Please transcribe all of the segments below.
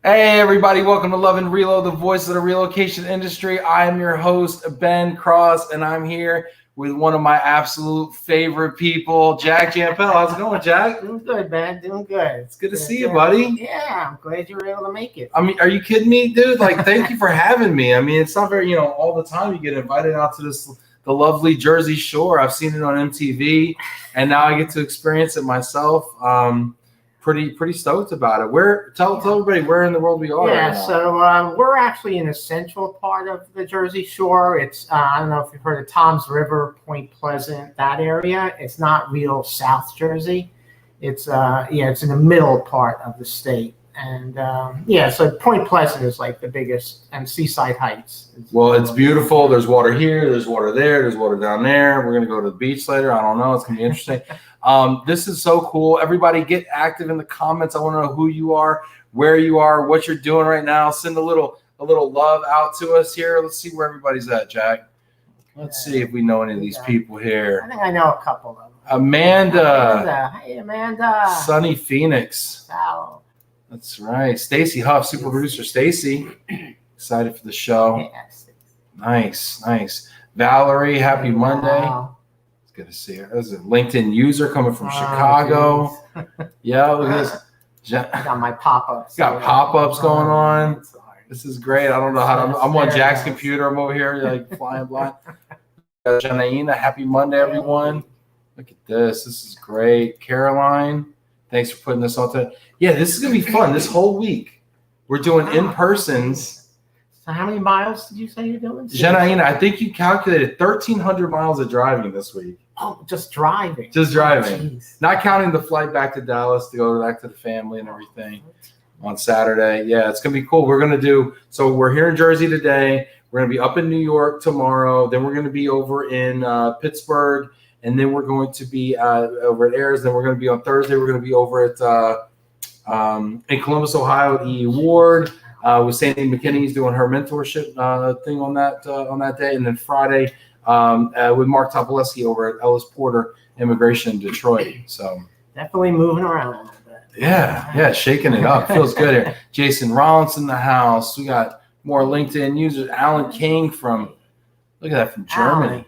Hey everybody, welcome to Love and Reload, the voice of the relocation industry. I am your host, Ben Cross, and I'm here with one of my absolute favorite people, Jack Jampel. How's it going, Jack? Doing good, man. Doing good. It's good to see you, buddy. Yeah, I'm glad you were able to make it. I mean, are you kidding me, dude? Like, thank you for having me. I mean, it's not very, all the time you get invited out to the lovely Jersey Shore. I've seen it on MTV, and now I get to experience it myself. Pretty stoked about it. Tell everybody where in the world we are. Yeah, right now. so we're actually in the central part of the Jersey Shore. It's I don't know if you've heard of Tom's River, Point Pleasant, that area. It's not real South Jersey. It's it's in the middle part of the state. And so Point Pleasant is like the biggest, and Seaside Heights. Well, it's beautiful. There's water here. There's water there. There's water down there. We're going to go to the beach later. I don't know. It's going to be interesting. This is so cool. Everybody get active in the comments. I want to know who you are, where you are, what you're doing right now. Send a little love out to us here. Let's see where everybody's at, Jack. Let's see if we know any of these people here. I think I know a couple of them. Amanda. Hey, Amanda. Sunny Phoenix. Sal. That's right. Stacy Huff, super producer Stacy. Excited for the show. Yes. Nice. Valerie, happy Monday. Wow. It's good to see her. There's a LinkedIn user coming from Chicago. Yeah, look at this. I got my pop-ups. Got pop-ups going on. This is great. I don't know how I'm on Jack's computer. I'm over here like flying blind. Janaina, happy Monday, everyone. Look at this. This is great. Caroline, thanks for putting this on today. Yeah, this is going to be fun. This whole week, we're doing in-persons. So how many miles did you say you're doing? Janaina, I think you calculated 1,300 miles of driving this week. Oh, just driving. Just driving. Jeez. Not counting the flight back to Dallas to go back to the family and everything on Saturday. Yeah, it's going to be cool. We're here in Jersey today. We're going to be up in New York tomorrow. Then we're going to be over in Pittsburgh. And then we're going to be over at Ayers. Then we're going to be on Thursday. We're going to be over at in Columbus, Ohio, at E. Ward with Sandy McKinney's doing her mentorship thing on that day. And then Friday with Mark Topoleski over at Ellis Porter Immigration in Detroit. So definitely moving around a little bit. Yeah, shaking it up. Feels good here. Jason Rollins in the house. We got more LinkedIn users. Alan King from Germany. Alan.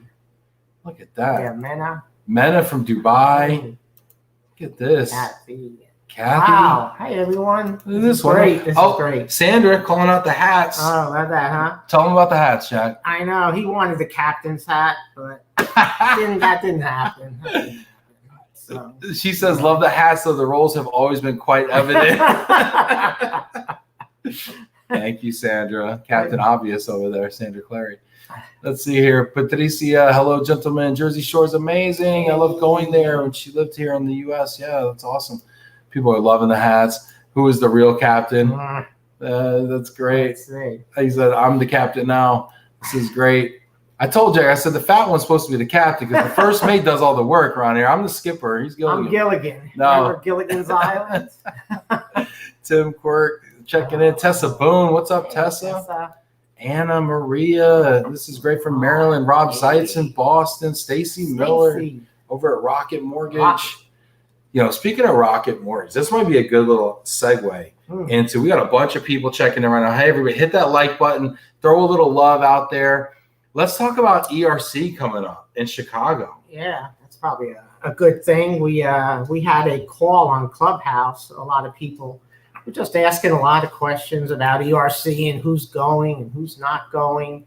Look at that. Yeah, Mena from Dubai. Look at this. Kathy. Wow. Hey, everyone. This is great. This is great. Sandra calling out the hats. Oh, about that, huh? Tell them about the hats, Jack. I know. He wanted the captain's hat, but that didn't happen. So. She says, love the hats, though the roles have always been quite evident. Thank you, Sandra. Captain Obvious over there, Sandra Clary. Let's see here. Patricia, hello, gentlemen. Jersey Shore is amazing. I love going there when she lived here in the U.S. Yeah, that's awesome. People are loving the hats. Who is the real captain? That's great. He said, I'm the captain now. This is great. I told Jack, I said, the fat one's supposed to be the captain because the first mate does all the work around here. I'm the skipper. He's Gilligan. I'm Gilligan. No. Remember Gilligan's Island? Tim Quirk checking in. Tessa Boone. What's up, Tessa? Anna Maria. This is great from Maryland. Rob Seitz in Boston. Stacy Miller over at Rocket Mortgage. Speaking of Rocket Mortgage, this might be a good little segue into, we got a bunch of people checking in right now. Hey, everybody, hit that like button. Throw a little love out there. Let's talk about ERC coming up in Chicago. Yeah, that's probably a good thing. We had a call on Clubhouse. A lot of people were just asking a lot of questions about ERC and who's going and who's not going.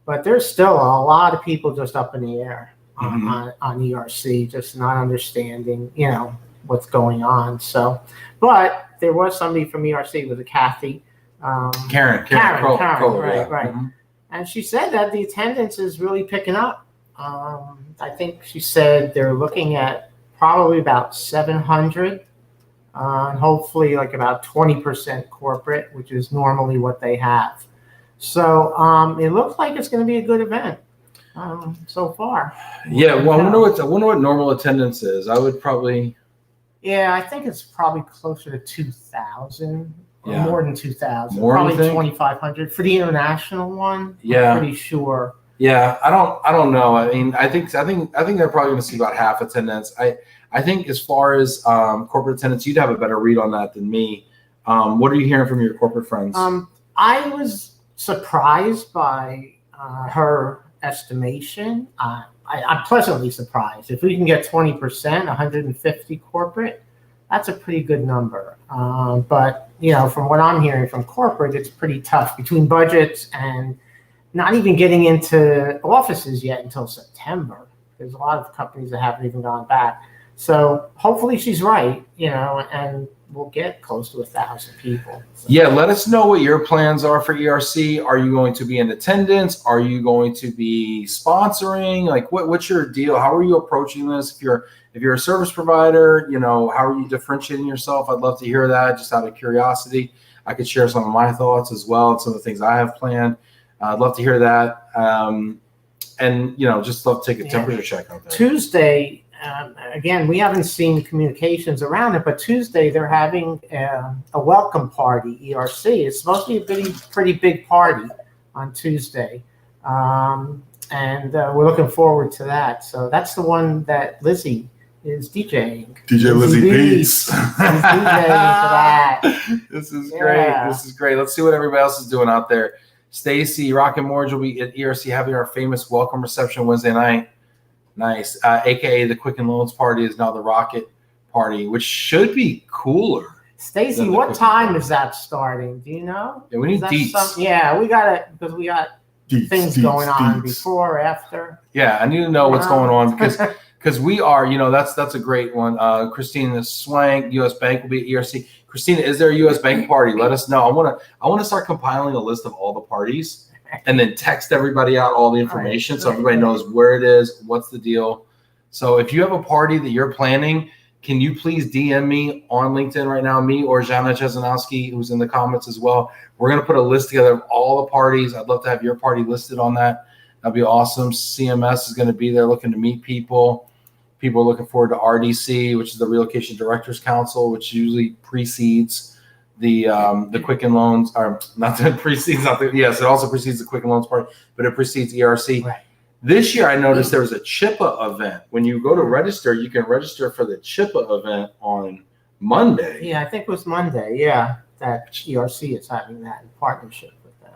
But there's still a lot of people just up in the air on ERC, just not understanding, what's going on. So, but there was somebody from ERC, was a Kathy. Karen, Kroll, right. Mm-hmm. And she said that the attendance is really picking up. I think she said they're looking at probably about 700, and hopefully like about 20% corporate, which is normally what they have. So it looks like it's going to be a good event so far. Yeah, well, I wonder what normal attendance is. I would probably. Yeah, I think it's probably closer to 2,000. Yeah. More than 2,000. More, probably 2,500 for the international one. Yeah, I'm pretty sure. Yeah, I don't know. I mean, I think they're probably going to see about half attendance. I think as far as corporate attendance, you'd have a better read on that than me. What are you hearing from your corporate friends? I was surprised by her estimation. I'm pleasantly surprised. If we can get 20%, 150 corporate, that's a pretty good number. But from what I'm hearing from corporate, it's pretty tough between budgets and not even getting into offices yet until September. There's a lot of companies that haven't even gone back. So hopefully she's right, and we'll get close to 1,000 people. So. Yeah, let us know what your plans are for ERC. Are you going to be in attendance? Are you going to be sponsoring? Like, what's your deal? How are you approaching this? If you're a service provider, how are you differentiating yourself? I'd love to hear that, just out of curiosity. I could share some of my thoughts as well and some of the things I have planned. I'd love to hear that. And just love to take a temperature check out there. Tuesday. Again, we haven't seen communications around it, but Tuesday they're having a welcome party, ERC. It's supposed to be a pretty big party on Tuesday. And we're looking forward to that. So that's the one that Lizzie is DJing. DJ Lizzie Beats. She's DJing for that. This is great. This is great. Let's see what everybody else is doing out there. Stacy, Rock and Morge will be at ERC having our famous welcome reception Wednesday night. Nice. AKA the Quicken Loans party is now the Rocket party, which should be cooler. Stacy, what time is that starting? Do you know? Yeah, we need deets. We got it because we got things going on before or after. Yeah, I need to know what's going on because we are, that's a great one. Christina Swank, U.S. Bank will be at ERC. Christina, is there a U.S. Bank party? Let us know. I want to start compiling a list of all the parties and then text everybody out all the information so everybody knows where it is, what's the deal. So if you have a party that you're planning, can you please DM me on LinkedIn right now, me or Jana Chezanowski, who's in the comments as well. We're going to put a list together of all the parties. I'd love to have your party listed on that. That'd be awesome. CMS is going to be there looking to meet people. People are looking forward to RDC, which is the Relocation Directors Council, which usually precedes the Quicken Loans, or not that precedes, yes, it also precedes the Quicken Loans party, but it precedes ERC. Right. This year, I noticed there was a CHIPA event. When you go to register, you can register for the CHIPA event on Monday. Yeah, I think it was Monday. Yeah, that ERC is having that in partnership with them.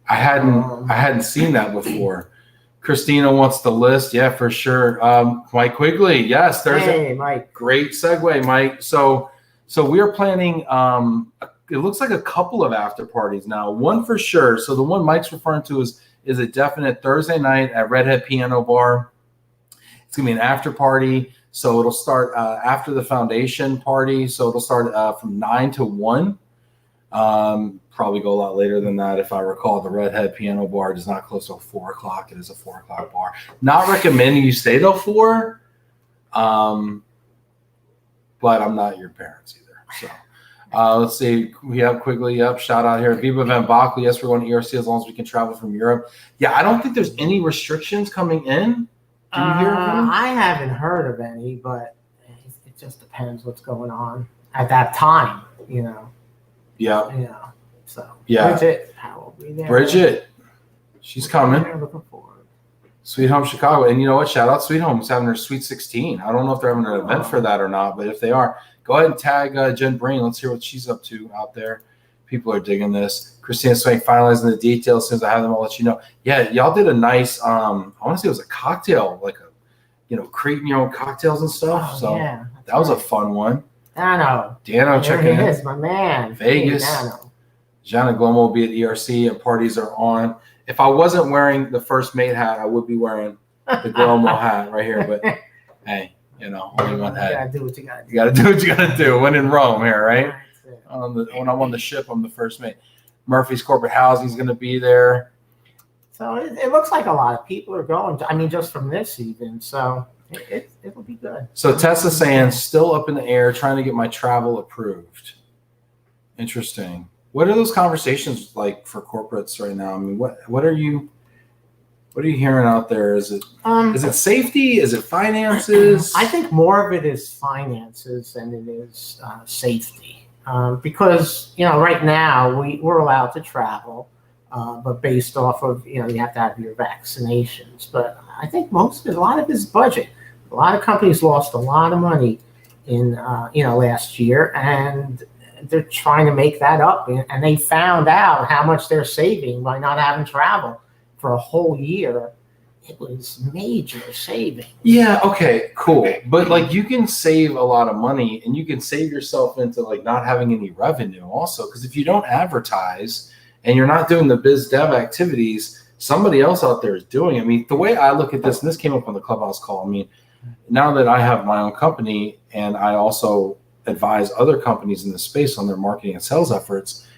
I hadn't seen that before. Christina wants the list. Yeah, for sure. Mike Quigley. Yes, Hey, Mike. Great segue, Mike. So we are planning. It looks like a couple of after parties now. One for sure. So the one Mike's referring to is a definite Thursday night at Redhead Piano Bar. It's gonna be an after party. So it'll start after the foundation party. So it'll start from 9 to 1. Probably go a lot later than that. If I recall, the Redhead Piano Bar does not close till 4 o'clock. It is a 4 o'clock bar. Not recommending you stay till 4. But I'm not your parents either. So let's see. We have Quigley up. Shout out here. Viva Van Backel. Yes, we're going to ERC as long as we can travel from Europe. Yeah, I don't think there's any restrictions coming in. Do you hear of them? I haven't heard of any, but it just depends what's going on at that time, Yeah. So yeah. Bridget, how will be there? Bridget, she's coming. Looking forward. Sweet Home Chicago. And you know what? Shout out Sweet Home. It's having their Sweet 16. I don't know if they're having an event for that or not, but if they are, go ahead and tag Jen Breen. Let's hear what she's up to out there. People are digging this. Christina Swank finalizing the details. As soon as I have them, I'll let you know. Yeah, y'all did a nice, I want to say it was a cocktail, like creating your own cocktails and stuff. Oh, so yeah, that was a fun one. Dano checking in. There he is, my man. Vegas. Hey, Dano. Jana Glomo will be at ERC and parties are on. If I wasn't wearing the First Mate hat, I would be wearing the Glomo hat right here. But hey, only one hat. You gotta do what you gotta do. You gotta do what you gotta do. When in Rome here, right? When I'm on the ship, I'm the First Mate. Murphy's Corporate Housing is going to be there. So it looks like a lot of people are going. Just from this even. So it'll be good. So Tessa saying still up in the air, trying to get my travel approved. Interesting. What are those conversations like for corporates right now? I mean, what are you hearing out there? Is it safety? Is it finances? I think more of it is finances than it is safety. Because right now we're allowed to travel, but based off of you have to have your vaccinations. But I think a lot of it is budget. A lot of companies lost a lot of money in last year, and they're trying to make that up, and they found out how much they're saving by not having travel for a whole year. It was major savings. Yeah, okay, cool. But like you can save a lot of money and you can save yourself into like not having any revenue also. Because if you don't advertise and you're not doing the biz dev activities, somebody else out there is doing it. I mean, the way I look at this, and this came up on the Clubhouse call, I mean, now that I have my own company and I also advise other companies in the space on their marketing and sales efforts,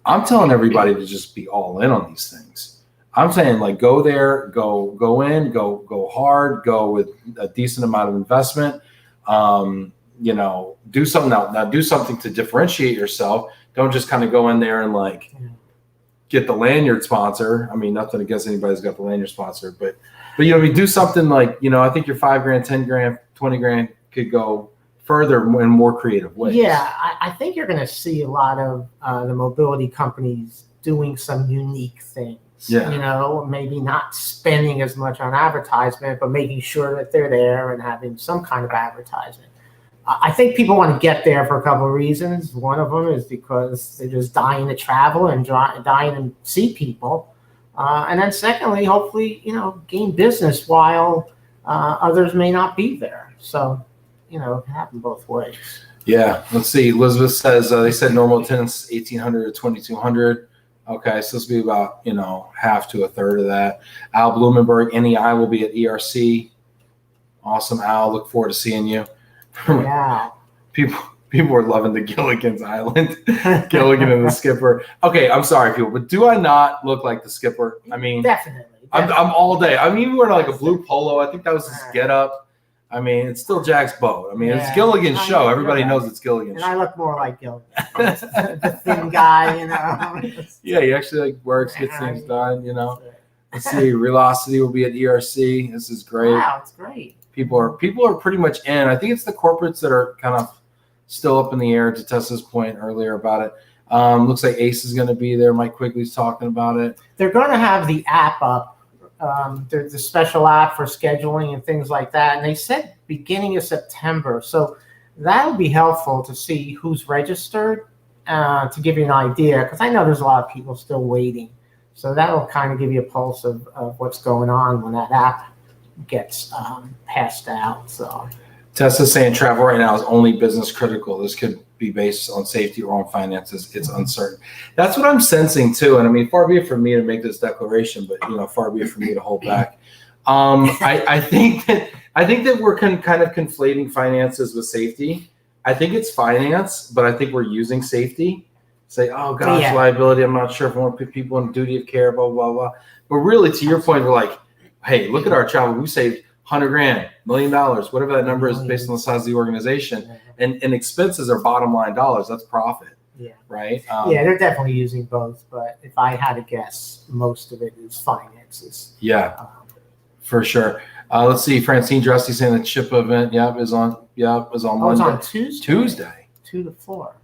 I'm telling everybody to just be all in on these things. I'm saying like go there, go in, go hard, go with a decent amount of investment. You know, do something now do something to differentiate yourself. Don't just kind of go in there and like get the lanyard sponsor. I mean, nothing against anybody who's got the lanyard sponsor, but you know, I mean, do something like, you know, I think your $5,000, $10,000, $20,000 could go further in more creative ways. Yeah, I think you're going to see a lot of the mobility companies doing some unique things. Yeah. You know, maybe not spending as much on advertisement, but making sure that they're there and having some kind of advertisement. I think people want to get there for a couple of reasons. One of them is because they're just dying to travel and dying to see people. And then secondly, hopefully, you know, gain business while others may not be there. So, you know, it can happen both ways. Yeah. Let's see. Elizabeth says they said normal attendance 1,800 to 2,200. Okay, so this will be about, you know, half to a third of that. Al Blumenberg, NEI will be at ERC. Awesome, Al. Look forward to seeing you. Yeah. People are loving the Gilligan's Island. Gilligan and the skipper. Okay, I'm sorry, people, but do I not look like the skipper? I mean, definitely. I'm all day. I'm even wearing like a blue polo. I think that was his get-up. I mean, it's still Jack's boat. I mean, it's Gilligan's show. Everybody knows it's Gilligan's and show. I look more like Gilligan. The thin guy, you know. Yeah, he actually like works, gets things done, you know. Let's see, Relocity will be at ERC. This is great. Wow, it's great. People are pretty much in. I think it's the corporates that are kind of still up in the air, to Tessa's point earlier about it. Looks like Ace is going to be there. Mike Quigley's talking about it. They're going to have the app up. There's a special app for scheduling and things like that. And they said beginning of September. So that'll be helpful to see who's registered, to give you an idea. Because I know there's a lot of people still waiting. So that'll kind of give you a pulse of what's going on when that app gets passed out. So Tessa's saying travel right now is only business critical. This could be based on safety or on finances. It's uncertain. That's what I'm sensing too. And I mean, far be it from me to make this declaration, but you know, far be it from me to hold back. I think that we're kind of conflating finances with safety. I think it's finance, but I think we're using safety. Say, oh gosh, liability. I'm not sure if I want to put people in duty of care, blah, blah, blah. But really, to your point, we're like, hey, look at our travel. We saved $100,000, $1 million, whatever that number is based on the size of the organization. And expenses are bottom line dollars. That's profit. Yeah. Right. Yeah, they're definitely using both. But if I had to guess, most of it is finances. Yeah, for sure. Let's see. Francine Dressy saying the CHIP event. Is on Monday. It's on Tuesday. 2 to 4.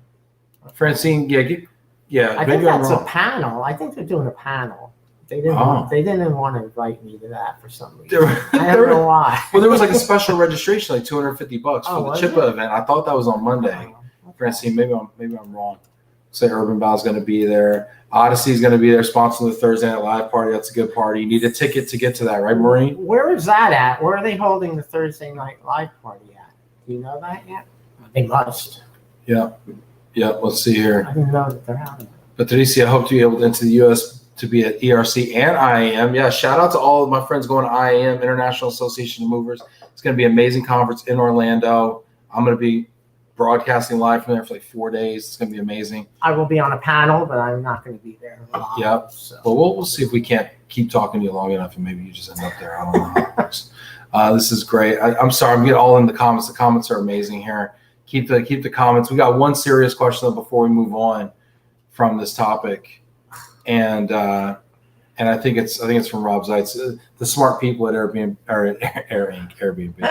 Francine, yeah. I think that's a panel. I think they're doing a panel. They didn't want to invite me to that for some reason. I don't know why. Well, there was like a special registration, like $250 for the CHIPA event. I thought that was on Monday. Okay. Francine, maybe I'm wrong. Say Urban Bow's going to be there. Odyssey's going to be there, sponsoring the Thursday Night Live party. That's a good party. You need a ticket to get to that, right, Maureen? Where is that at? Where are they holding the Thursday Night Live party at? Do you know that yet? They must. Yeah. Let's see here. I didn't know that they're having it. Patricia, I hope to be able to enter the U.S. to be at ERC and IAM. Yeah, shout out to all of my friends going to IAM, International Association of Movers. It's going to be an amazing conference in Orlando. I'm going to be broadcasting live from there for like 4 days. It's going to be amazing. I will be on a panel, but I'm not going to be there. Yep. So. Well, we'll see if we can't keep talking to you long enough and maybe you just end up there. I don't know how it works. This is great. I'm sorry. I'm getting all in the comments. The comments are amazing here. Keep the comments. We got one serious question though before we move on from this topic. And I think it's from Rob Zeitz. The smart people at Airbnb or at Airbnb.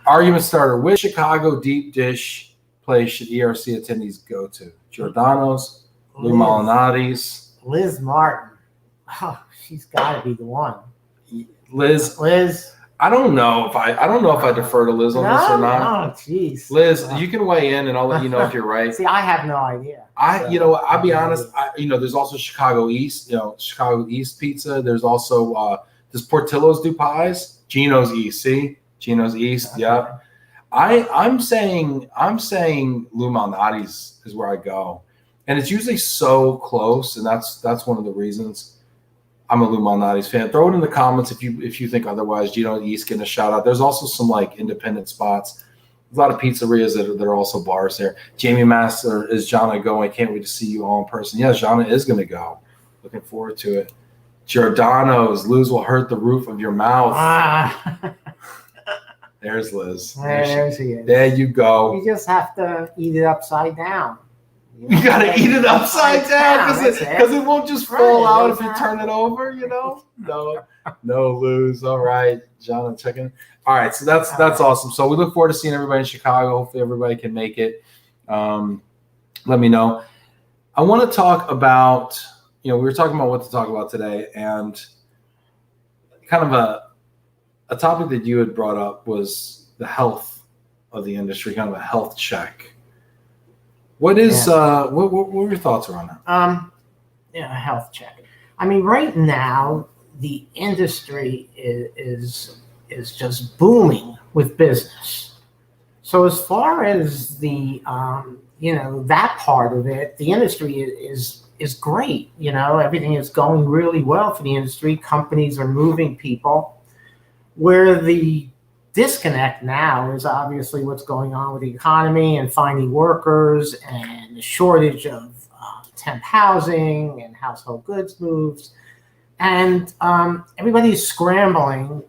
Argument starter: which Chicago deep dish place should ERC attendees go to? Giordano's, Lou Malinati's, Liz Martin. Oh, she's got to be the one. Liz. I don't know if I defer to Liz on this or not. No, jeez. Liz, you can weigh in and I'll let you know if you're right. See, I have no idea. I'll be honest. There's also Chicago East, Chicago East pizza. There's also, does Portillo's do pies? Geno's East. See? Geno's East. Okay. Yeah. I'm saying Lou Malnati's is where I go. And it's usually so close. And that's one of the reasons I'm a Lou Malnati's fan. Throw it in the comments if you think otherwise. Geno's East getting a shout out. There's also some like independent spots. A lot of pizzerias that are also bars there. Jamie Master, is Jana going? Can't wait to see you all in person. Yeah, Jana is going to go. Looking forward to it. Giordano's, Luz will hurt the roof of your mouth. There's Liz. There she is. There you go. You just have to eat it upside down. You got to eat it upside down because it won't just fall out if you turn it over, No, Luz. All right. Jana, checking. All right, so that's awesome. So we look forward to seeing everybody in Chicago. Hopefully everybody can make it. Let me know. I want to talk about, we were talking about what to talk about today, and kind of a topic that you had brought up was the health of the industry, kind of a health check. What is what were your thoughts around that? A health check. I mean, right now the industry is just booming with business. So as far as the that part of it, the industry is great. Everything is going really well for the industry. Companies are moving people. Where the disconnect now is obviously what's going on with the economy and finding workers and the shortage of temp housing and household goods moves. And everybody's scrambling,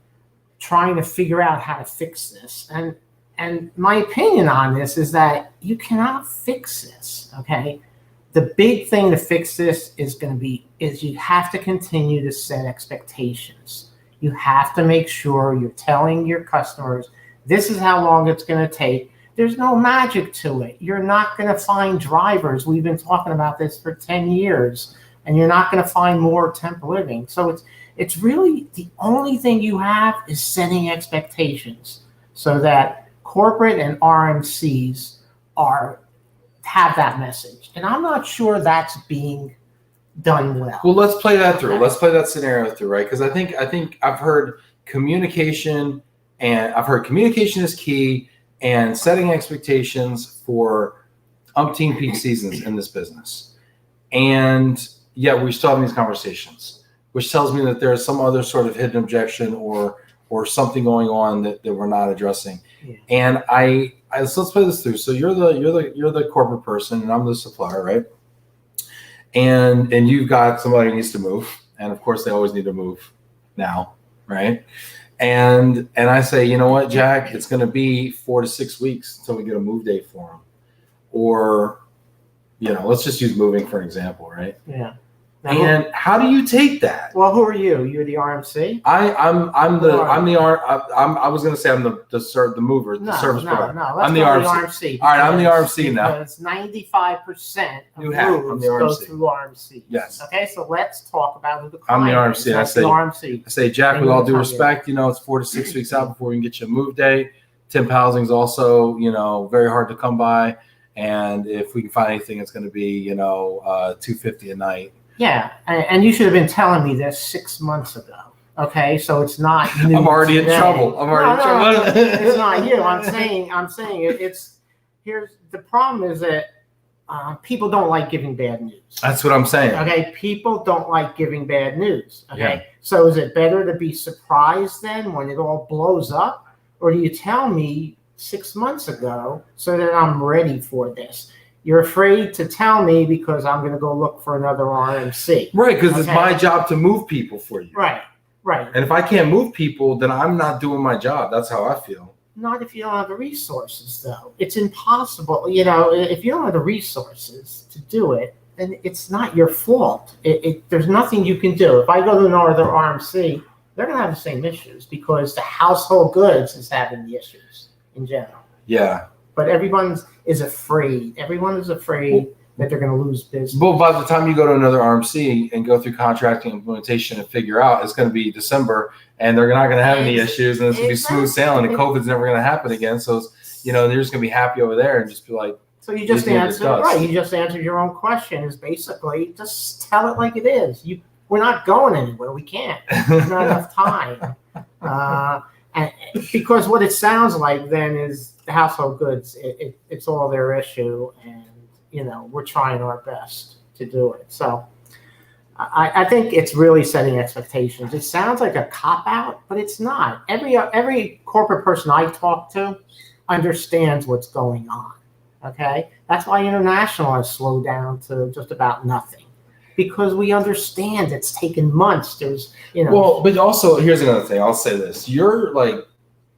trying to figure out how to fix this. And my opinion on this is that you cannot fix this, okay? The big thing to fix this is you have to continue to set expectations. You have to make sure you're telling your customers, this is how long it's going to take. There's no magic to it. You're not going to find drivers. We've been talking about this for 10 years, and you're not going to find more temp living. So it's really the only thing you have is setting expectations so that corporate and RMCs have that message. And I'm not sure that's being done well. Well, let's play that through. Let's play that scenario through, right? Because I think I've heard communication is key, and setting expectations for umpteen peak seasons in this business. And yet we still have these conversations, which tells me that there's some other sort of hidden objection or something going on that we're not addressing. Yeah. And so let's play this through. So you're the corporate person, and I'm the supplier, right? And you've got somebody who needs to move, and of course they always need to move now, right? And I say, you know what, Jack, it's going to be 4 to 6 weeks until we get a move date for them, or let's just use moving for an example, right? Yeah. And how do you take that? Well, who are you? You're the RMC. I was going to say I'm the mover, the service provider. No. I'm the RMC. All right, I'm the RMC now. Because 95% of moves go through RMC. Yes. Okay, so let's talk about who the client I'm the RMC. is. I say, Jack, with all due respect, it's 4 to 6 weeks out before we can get you a move day. Temp housing is also, very hard to come by, and if we can find anything, it's going to be, $250 a night. Yeah, and you should have been telling me this 6 months ago. Okay, so it's not. I'm already in trouble. It's not you. I'm saying it's. Here's the problem: is that people don't like giving bad news. That's what I'm saying. Okay, people don't like giving bad news. Okay, So is it better to be surprised then when it all blows up, or do you tell me 6 months ago so that I'm ready for this? You're afraid to tell me because I'm going to go look for another RMC. Right, because it's my job to move people for you. Right. And if I can't move people, then I'm not doing my job. That's how I feel. Not if you don't have the resources, though. It's impossible. If you don't have the resources to do it, then it's not your fault. There's nothing you can do. If I go to another RMC, they're going to have the same issues because the household goods is having the issues in general. Yeah. But everyone is afraid. Everyone is afraid that they're going to lose business. Well, by the time you go to another RMC and go through contracting implementation and figure out, it's going to be December and they're not going to have any issues and it's going to be smooth sailing and COVID's never going to happen again. So, they're just going to be happy over there and just be like. So you just answered, right. You just answered your own question is basically just tell it like it is. We're not going anywhere. We can't. There's not enough time. And because what it sounds like then is the household goods, it's all their issue. And, we're trying our best to do it. So I think it's really setting expectations. It sounds like a cop-out, but it's not. Every corporate person I talk to understands what's going on. Okay? That's why international has slowed down to just about nothing. Because we understand it's taken months. There's, Well, but also, here's another thing. I'll say this. You're like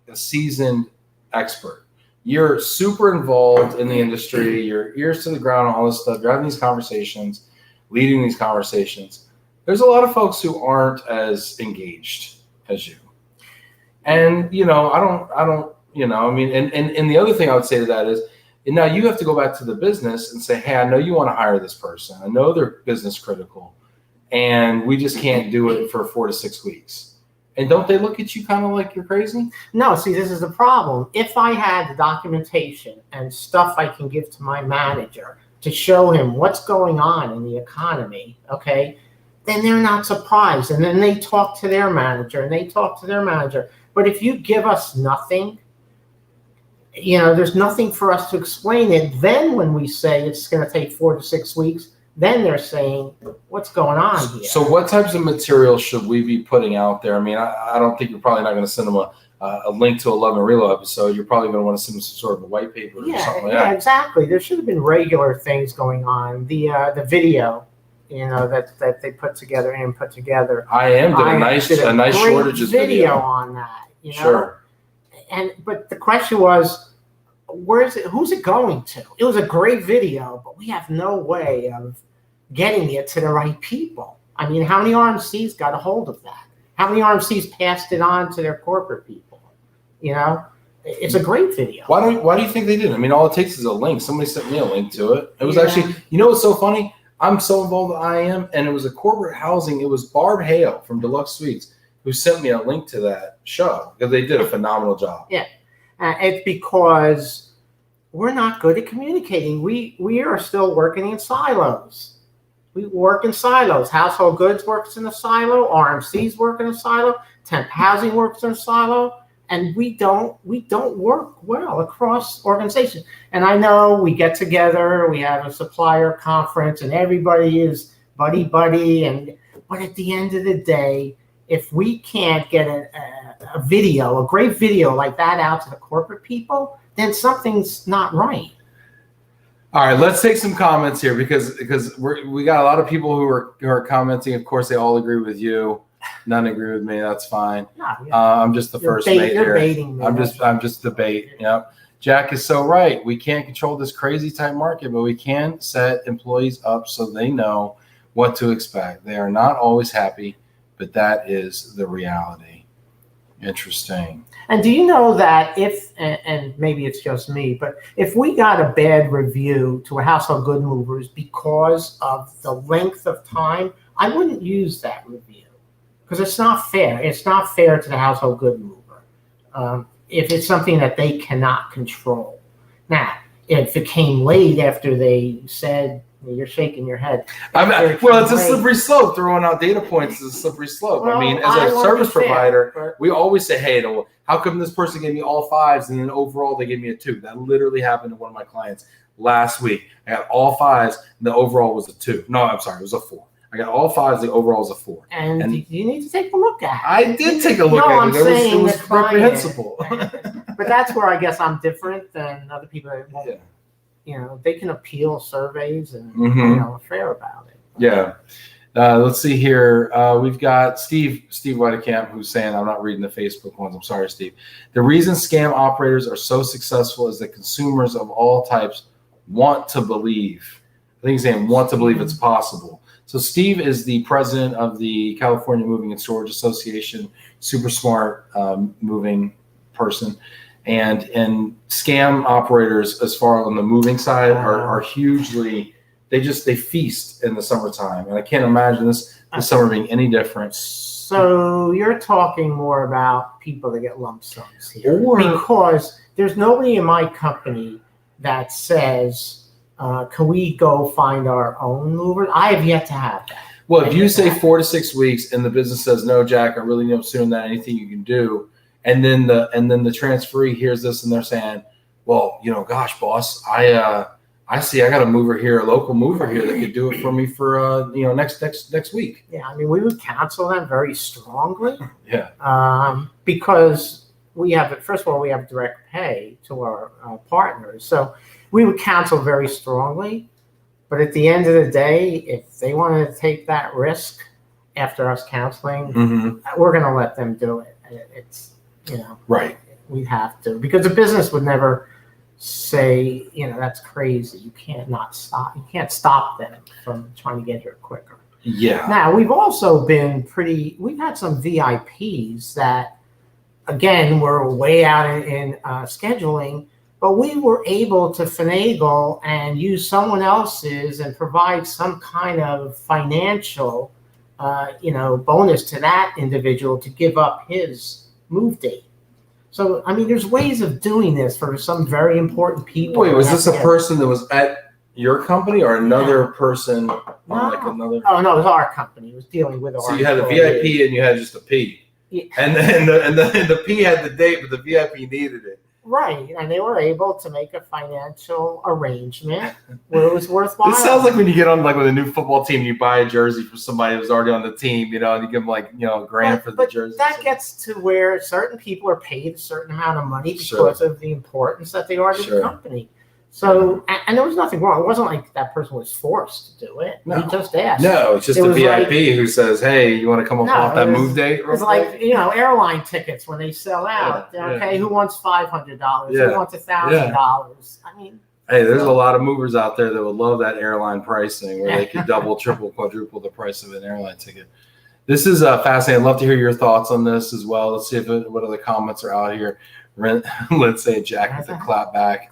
a seasoned expert. You're super involved in the industry. You're ears to the ground on all this stuff. You're having these conversations, leading these conversations. There's a lot of folks who aren't as engaged as you. And, I don't, and the other thing I would say to that is, and now you have to go back to the business and say, hey, I know you want to hire this person. I know they're business critical and we just can't do it for 4 to 6 weeks. And don't they look at you kind of like you're crazy? No, see, this is the problem. If I had the documentation and stuff I can give to my manager to show him what's going on in the economy, okay, then they're not surprised. And then they talk to their manager and they talk to their manager. But if you give us nothing, there's nothing for us to explain it. Then when we say it's going to take 4 to 6 weeks, then they're saying, what's going on here? So what types of material should we be putting out there? I mean, I don't think you're probably not going to send them a link to a Love and Relo episode. You're probably going to want to send them some sort of a white paper or something like that. Yeah, exactly. There should have been regular things going on. The video, that they put together. I did a nice shortages video on that. Sure. But the question was, who's it going to? It was a great video, but we have no way of getting it to the right people. I mean, how many RMCs got a hold of that? How many RMCs passed it on to their corporate people? It's a great video. Why do you think they did? I mean, all it takes is a link. Somebody sent me a link to it. It was actually, what's so funny? I'm so involved with IAM, and it was a corporate housing. It was Barb Hale from Deluxe Suites who sent me a link to that show because they did a phenomenal job. Yeah. It's because we're not good at communicating. We are still working in silos. We work in silos. Household goods works in a silo. RMCs work in a silo. Temp housing works in a silo. And we don't work well across organizations. And I know we get together, we have a supplier conference, and everybody is buddy. But at the end of the day, if we can't get a video, a great video like that out to the corporate people, then something's not right. All right, let's take some comments here because we got a lot of people who are commenting. Of course, they all agree with you. None agree with me. That's fine. No, yeah. I'm just the first mate here. Baiting me. I'm just the bait. Yep. Jack is so right. We can't control this crazy tight market, but we can set employees up so they know what to expect. They are not always happy, but that is the reality. Interesting. And do you know that and maybe it's just me, but if we got a bad review to a household good movers because of the length of time, I wouldn't use that review because it's not fair. It's not fair to the household good mover if it's something that they cannot control. Now, if it came late after they said, you're shaking your head. It's a slippery slope. Throwing out data points is a slippery slope. Well, I mean, as a service provider, we always say, hey, how come this person gave me all 5s and then overall they gave me a 2? That literally happened to one of my clients last week. I got all 5s and the overall was a 2. No, I'm sorry, it was a 4. I got all 5s, the overall was a 4. And you need to take a look at it. I did take a look at it. It was reprehensible. But that's where I guess I'm different than other people that won't. Yeah. They can appeal surveys and are fair about it. Yeah. Let's see here. We've got Steve Wedekamp who's saying, I'm not reading the Facebook ones. I'm sorry, Steve. The reason scam operators are so successful is that consumers of all types want to believe. I think he's saying want to believe it's possible. So Steve is the president of the California Moving and Storage Association, super smart moving person. And scam operators, as far on the moving side, are hugely they feast in the summertime, and I can't imagine this summer being any different. So you're talking more about people that get lump sums here, Or- because there's nobody in my company that says, can we go find our own movers? I have yet to have that. Well, if you say 4 to 6 weeks and the business says, no, Jack, I really need sooner than anything you can do. And then the transferee hears this and they're saying, well, gosh, boss, I see I got a mover here, a local mover here that could do it for me for, next week. Yeah. I mean, we would counsel them very strongly. Yeah. Because first of all, we have direct pay to our partners. So we would counsel very strongly. But at the end of the day, if they want to take that risk after us counseling, we're going to let them do it. It's, right. We have to, because the business would never say, that's crazy. You can't stop them from trying to get here quicker. Yeah. Now, we've also been we've had some VIPs that, again, were way out in scheduling, but we were able to finagle and use someone else's and provide some kind of financial, bonus to that individual to give up his move date. So, I mean, there's ways of doing this for some very important people. Wait, was this a person that was at your company or another person on like another? Oh, no, it was our company. It was dealing with our. So you had a VIP and you had just a P. Yeah. And then the P had the date, but the VIP needed it. Right, and they were able to make a financial arrangement where it was worthwhile. This sounds like when you get on like with a new football team, you buy a jersey for somebody who's already on the team, and you give them like a grand for the jersey. That gets to where certain people are paid a certain amount of money because of the importance that they are to the company. So, and there was nothing wrong. It wasn't like that person was forced to do it. No. He just asked. No, it's just a VIP who says, "Hey, you want to come up off that move date?" It's like airline tickets when they sell out. Yeah, okay, who wants $500? Who wants $1,000? I mean, hey, there's a lot of movers out there that would love that airline pricing where they could double, triple, quadruple the price of an airline ticket. This is fascinating. I'd love to hear your thoughts on this as well. Let's see what other comments are out here. Let's say Jack with a clap back.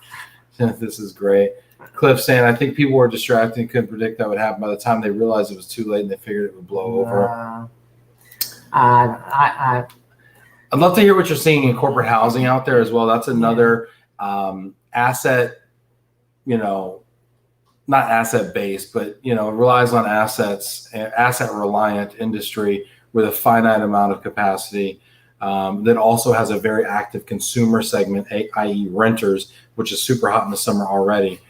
This is great. Cliff saying, I think people were distracted and couldn't predict that would happen. By the time they realized it was too late and they figured it would blow over. I'd love to hear what you're seeing in corporate housing out there as well. That's another asset, not asset based, but relies on assets, asset reliant industry with a finite amount of capacity. That also has a very active consumer segment, i.e. renters, which is super hot in the summer already.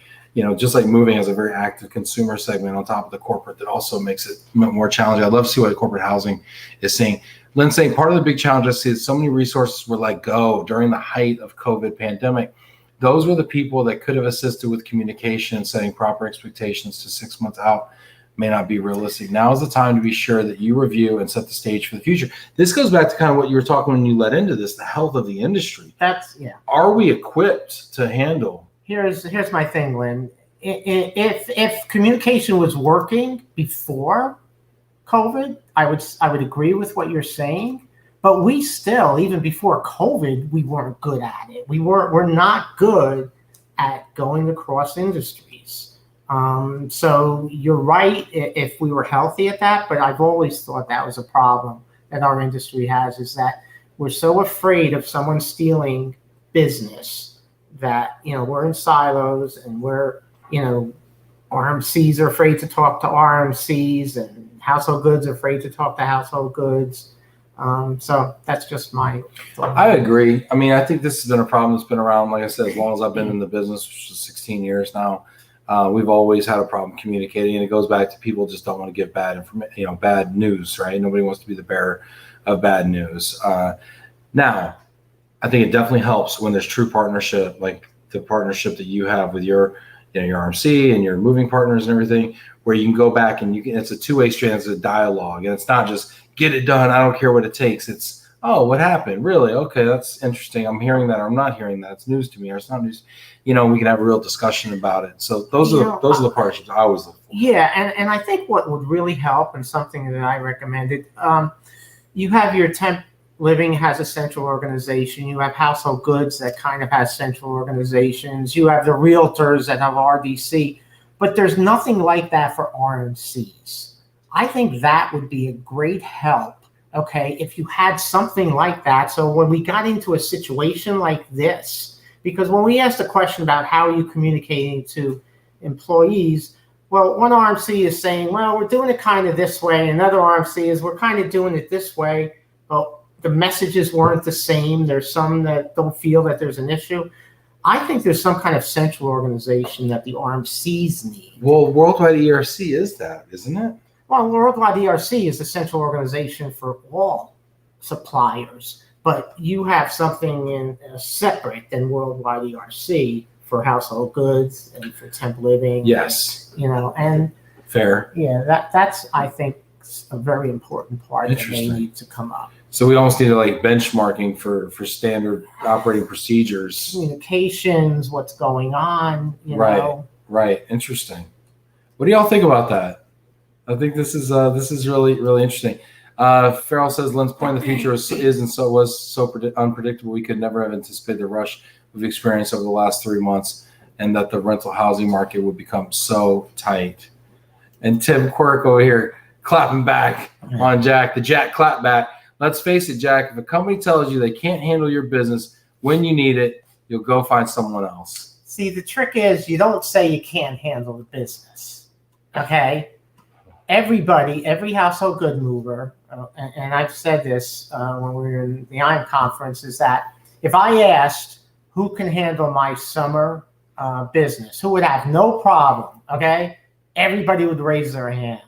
Just like moving has a very active consumer segment on top of the corporate that also makes it more challenging. I'd love to see what corporate housing is seeing. Lynn saying part of the big challenge I see is so many resources were let go during the height of COVID pandemic. Those were the people that could have assisted with communication and setting proper expectations to 6 months out may not be realistic. Now is the time to be sure that you review and set the stage for the future. This goes back to kind of what you were talking when you led into this, the health of the industry. Are we equipped to handle? Here's my thing, Lynn. If communication was working before COVID, I would agree with what you're saying. But we still, even before COVID, we weren't good at it. We're not good at going across industries. So you're right if we were healthy at that, but I've always thought that was a problem that our industry has, is that we're so afraid of someone stealing business that, we're in silos and we're, RMCs are afraid to talk to RMCs and household goods are afraid to talk to household goods. So that's just my thought. I agree. I mean, I think this has been a problem that's been around, like I said, as long as I've been in the business, which is 16 years now. We've always had a problem communicating, and it goes back to people just don't want to give bad information, bad news, right? Nobody wants to be the bearer of bad news. Now, I think it definitely helps when there's true partnership, like the partnership that you have with your RMC and your moving partners and everything, where you can go back and it's a two-way street, it's a dialogue, and it's not just get it done, I don't care what it takes. It's, oh, what happened? Really? Okay, that's interesting. I'm hearing that, or I'm not hearing that. It's news to me, or it's not news. We can have a real discussion about it. So those are the partnerships I always look for. Yeah, and I think what would really help, and something that I recommended, you have your temp living has a central organization. You have household goods that kind of has central organizations. You have the realtors that have RDC. but there's nothing like that for RMCs. I think that would be a great help, okay, if you had something like that. So when we got into a situation like this, because when we asked the question about how are you communicating to employees, well, one RMC is saying, well, we're doing it kind of this way. Another RMC is we're kind of doing it this way. But the messages weren't the same. There's some that don't feel that there's an issue. I think there's some kind of central organization that the RMCs need. Well, Worldwide ERC is that, isn't it? Well, Worldwide ERC is the central organization for all suppliers, but you have something in separate than Worldwide ERC for household goods and for temp living. Yes. You know, and fair. Yeah, that's I think a very important part that they need to come up. So we almost need to like benchmarking for standard operating procedures. Communications, what's going on, you know. Right. Interesting. What do y'all think about that? I think this is really, really interesting. Farrell says Lynn's point in the future is and so was so unpredictable. We could never have anticipated the rush we've experienced over the last 3 months, and that the rental housing market would become so tight. And Tim Quirk over here clapping back on Jack, the Jack clap back. Let's face it, Jack, if a company tells you they can't handle your business when you need it, you'll go find someone else. See, the trick is you don't say you can't handle the business, okay? Everybody, every household good mover, and I've said this when we were in the IAM conference, is that if I asked who can handle my summer business, who would have no problem, okay, everybody would raise their hand,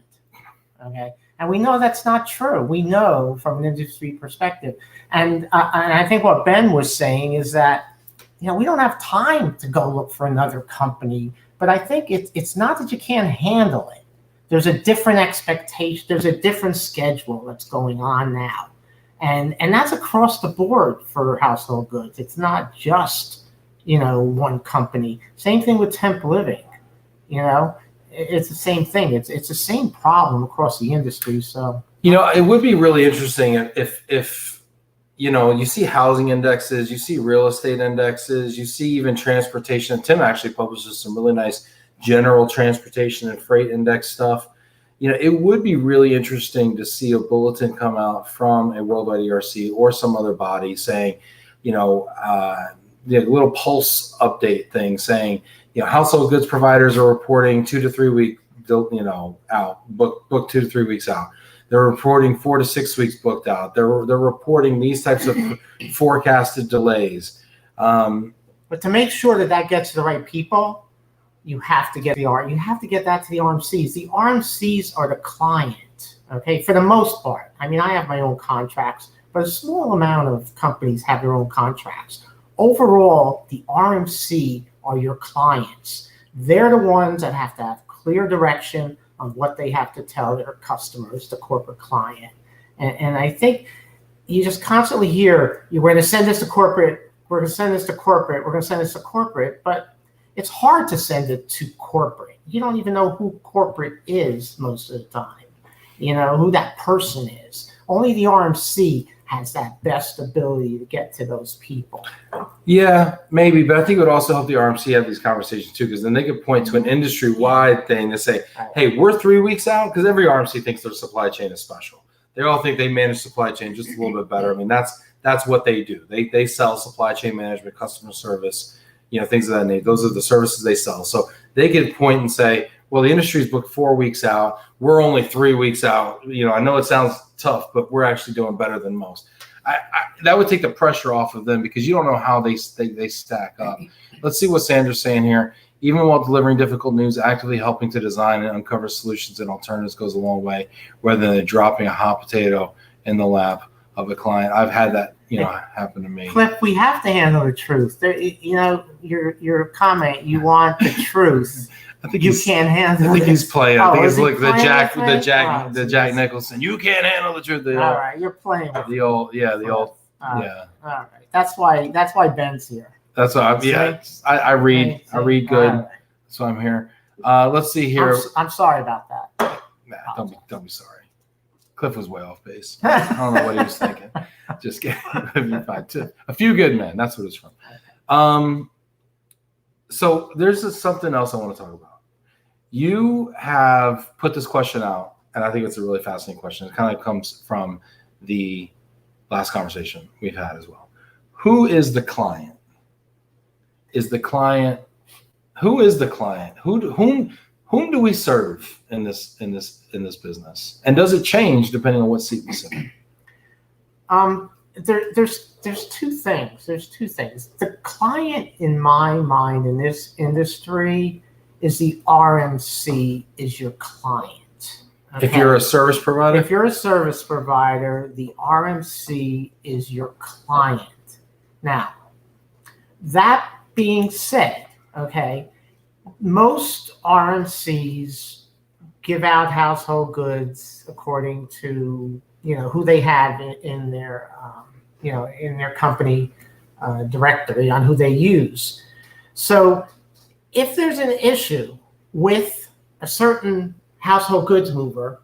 okay? And we know that's not true. We know from an industry perspective. And I think what Ben was saying is that, you know, we don't have time to go look for another company, but I think it's not that you can't handle it. There's a different expectation. There's a different schedule that's going on now. And that's across the board for household goods. It's not just, you know, one company. Same thing with temp living, you know. It's the same thing. It's the same problem across the industry. So, you know, it would be really interesting if you know, you see housing indexes, you see real estate indexes, you see even transportation. And Tim actually publishes some really nice general transportation and freight index stuff. You know, it would be really interesting to see a bulletin come out from a Worldwide ERC or some other body saying, you know, the little pulse update thing saying, you know, household goods providers are reporting 2 to 3 week, you know, out, book 2 to 3 weeks out. They're reporting 4 to 6 weeks booked out. They're reporting these types of forecasted delays. But to make sure that gets to the right people, you have to get that to the RMCs. The RMCs are the client, okay, for the most part. I mean, I have my own contracts, but a small amount of companies have their own contracts. Overall, the RMC are your clients. They're the ones that have to have clear direction on what they have to tell their customers, the corporate client. And I think you just constantly hear, we're going to send this to corporate, we're going to send this to corporate, we're going to send this to corporate, but it's hard to send it to corporate. You don't even know who corporate is most of the time, you know, who that person is. Only the RMC has that best ability to get to those people. Yeah, maybe, but I think it would also help the RMC have these conversations too, because then they could point to an industry-wide thing to say, hey, we're 3 weeks out, because every RMC thinks their supply chain is special. They all think they manage supply chain just a little bit better. I mean, that's what they do. They sell supply chain management, customer service, you know, things of that nature. Those are the services they sell. So they could point and say, well, the industry's booked 4 weeks out. We're only 3 weeks out. You know, I know it sounds tough, but we're actually doing better than most. That would take the pressure off of them, because you don't know how they stack up. Let's see what Sandra's saying here. Even while delivering difficult news, actively helping to design and uncover solutions and alternatives goes a long way, rather than dropping a hot potato in the lap of a client. I've had that, you know, happen to me. Cliff, we have to handle the truth. You know, your comment, you want the truth. I think you can't handle it. I think he's playing. I think it's like the Jack Nicholson. You can't handle the truth. All right, you're playing. The old. All right. That's why Ben's here. That's why I read good. Right. That's why I'm here. Let's see here. I'm sorry about that. Nah, don't be sorry. Cliff was way off base. I don't know what he was thinking. Just kidding. A few good men. That's what it's from. So there's something else I want to talk about. You have put this question out, and I think it's a really fascinating question. It kind of comes from the last conversation we've had as well. Who is the client? Who is the client? Whom do we serve in this business? And does it change depending on what seat we sit in? There's two things. The client, in my mind, in this industry, is the RMC is your client. Okay? If you're a service provider? If you're a service provider, the RMC is your client. Now, that being said, okay, most RMCs give out household goods according to, who they have in their, in their company directory on who they use. So if there's an issue with a certain household goods mover,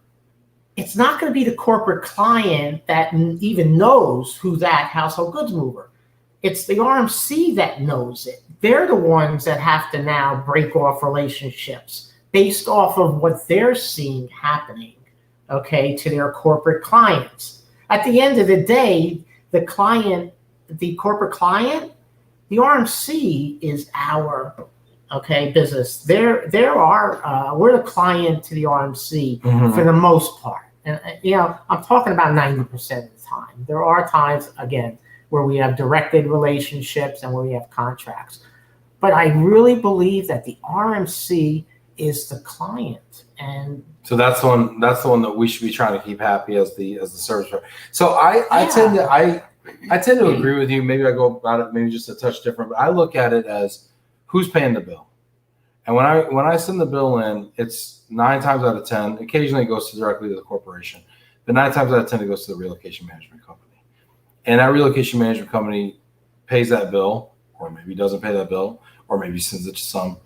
it's not going to be the corporate client that even knows who that household goods mover. It's the RMC that knows it. They're the ones that have to now break off relationships based off of what they're seeing happening, okay, to their corporate clients. At the end of the day, the corporate client, the RMC is our business. We're the client to the RMC for the most part. And, I'm talking about 90% of the time. There are times, again, where we have directed relationships and where we have contracts. But I really believe that the RMC is the client. And so that's the one that we should be trying to keep happy as the service provider. So I tend to agree with you. Maybe I go about it maybe just a touch different, but I look at it as who's paying the bill. And when I send the bill in, it's 9 times out of 10. Occasionally it goes directly to the corporation, but 9 times out of 10 it goes to the relocation management company. And that relocation management company pays that bill, or maybe doesn't pay that bill, or maybe sends it to some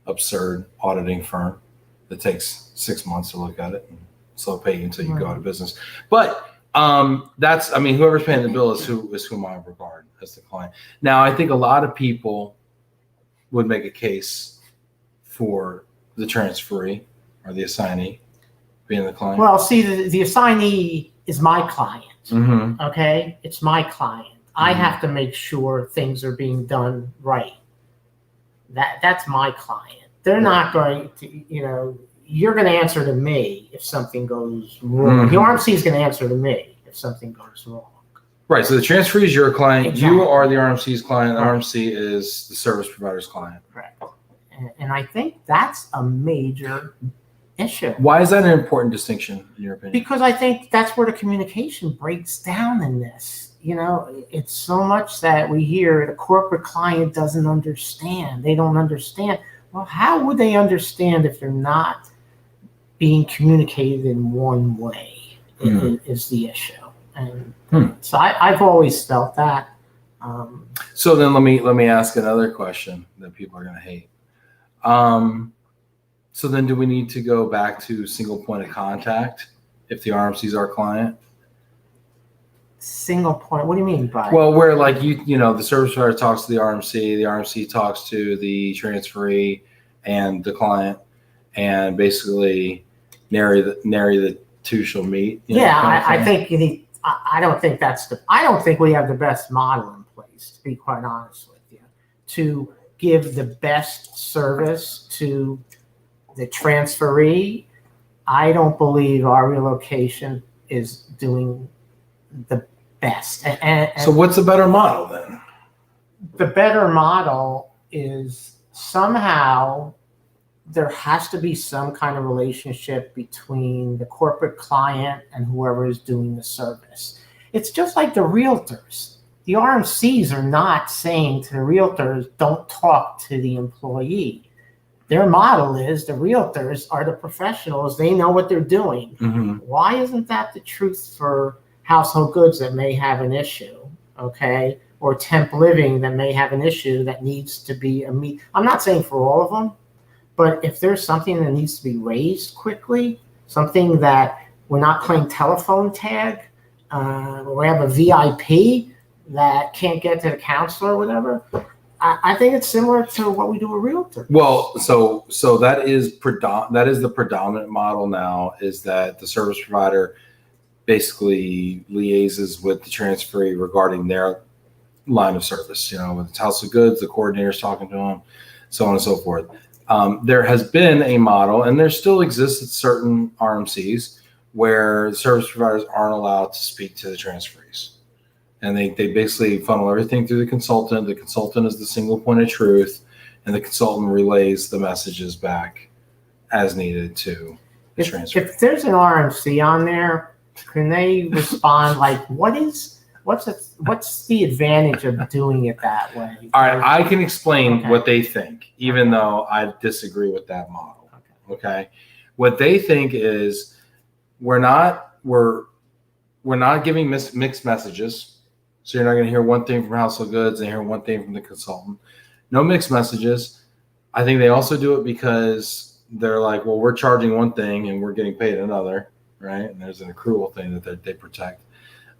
absurd auditing firm that takes 6 months to look at it and slow pay you until you go out of business. But whoever's paying the bill is whom I regard as the client. Now, I think a lot of people would make a case for the transferee or the assignee being the client. Well, see, the assignee is my client. Okay, it's my client. I have to make sure things are being done right. That's my client. They're not going to, you're going to answer to me if something goes wrong. The RMC is going to answer to me if something goes wrong. Right. So the transferee is your client. Exactly. You are the RMC's client. The RMC is the service provider's client. Correct. And I think that's a major issue. Why is that an important distinction in your opinion? Because I think that's where the communication breaks down in this. It's so much that we hear the corporate client doesn't understand. They don't understand. Well, how would they understand if they're not being communicated in one way is the issue. And so I've always felt that. So then let me ask another question that people are going to hate. So then do we need to go back to single point of contact if the RMC is our client? Single point? What do you mean by? Well, where like the service provider talks to the RMC talks to the transferee and the client, and basically nary the two shall meet. I think you need. I don't think I don't think we have the best model in place, to be quite honest with you, to give the best service to the transferee. I don't believe our relocation is doing the best. And so what's a better model then? The better model is somehow there has to be some kind of relationship between the corporate client and whoever is doing the service. It's just like the realtors. The RMCs are not saying to the realtors, don't talk to the employee. Their model is the realtors are the professionals. They know what they're doing. Why isn't that the truth for household goods that may have an issue, okay? Or temp living that may have an issue that needs to be I'm not saying for all of them, but if there's something that needs to be raised quickly, something that we're not playing telephone tag, we have a VIP that can't get to the counselor or whatever, I think it's similar to what we do with realtors. Well, so that is the predominant model now, is that the service provider basically liaises with the transferee regarding their line of service. With the house of goods, the coordinator's talking to them, so on and so forth. There has been a model, and there still exists at certain RMCs, where the service providers aren't allowed to speak to the transferees. And they basically funnel everything through the consultant. The consultant is the single point of truth, and the consultant relays the messages back as needed to the transferee. If there's an RMC on there, can they respond like, what's the advantage of doing it that way? All right, I can explain what they think, even though I disagree with that model. Okay. What they think is we're not giving mixed messages. So you're not going to hear one thing from household goods and hear one thing from the consultant. No mixed messages. I think they also do it because they're like, well, we're charging one thing and we're getting paid another, right? And there's an accrual thing that they protect.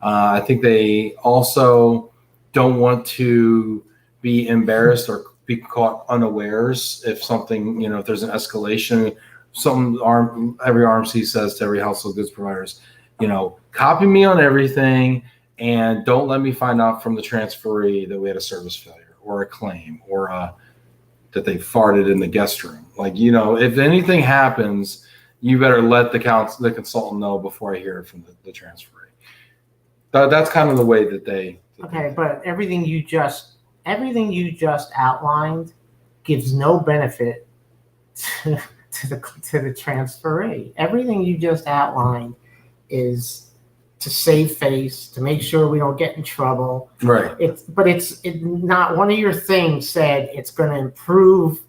I think they also don't want to be embarrassed or be caught unawares if something, if there's an escalation. Every RMC says to every household goods providers, copy me on everything and don't let me find out from the transferee that we had a service failure or a claim or that they farted in the guest room. Like, if anything happens, you better let the consultant know before I hear it from the transferee. That's kind of the way that they. Okay, but everything you just outlined gives no benefit to the transferee. Everything you just outlined is to save face, to make sure we don't get in trouble. Right. It's not one of your things said it's going to improve,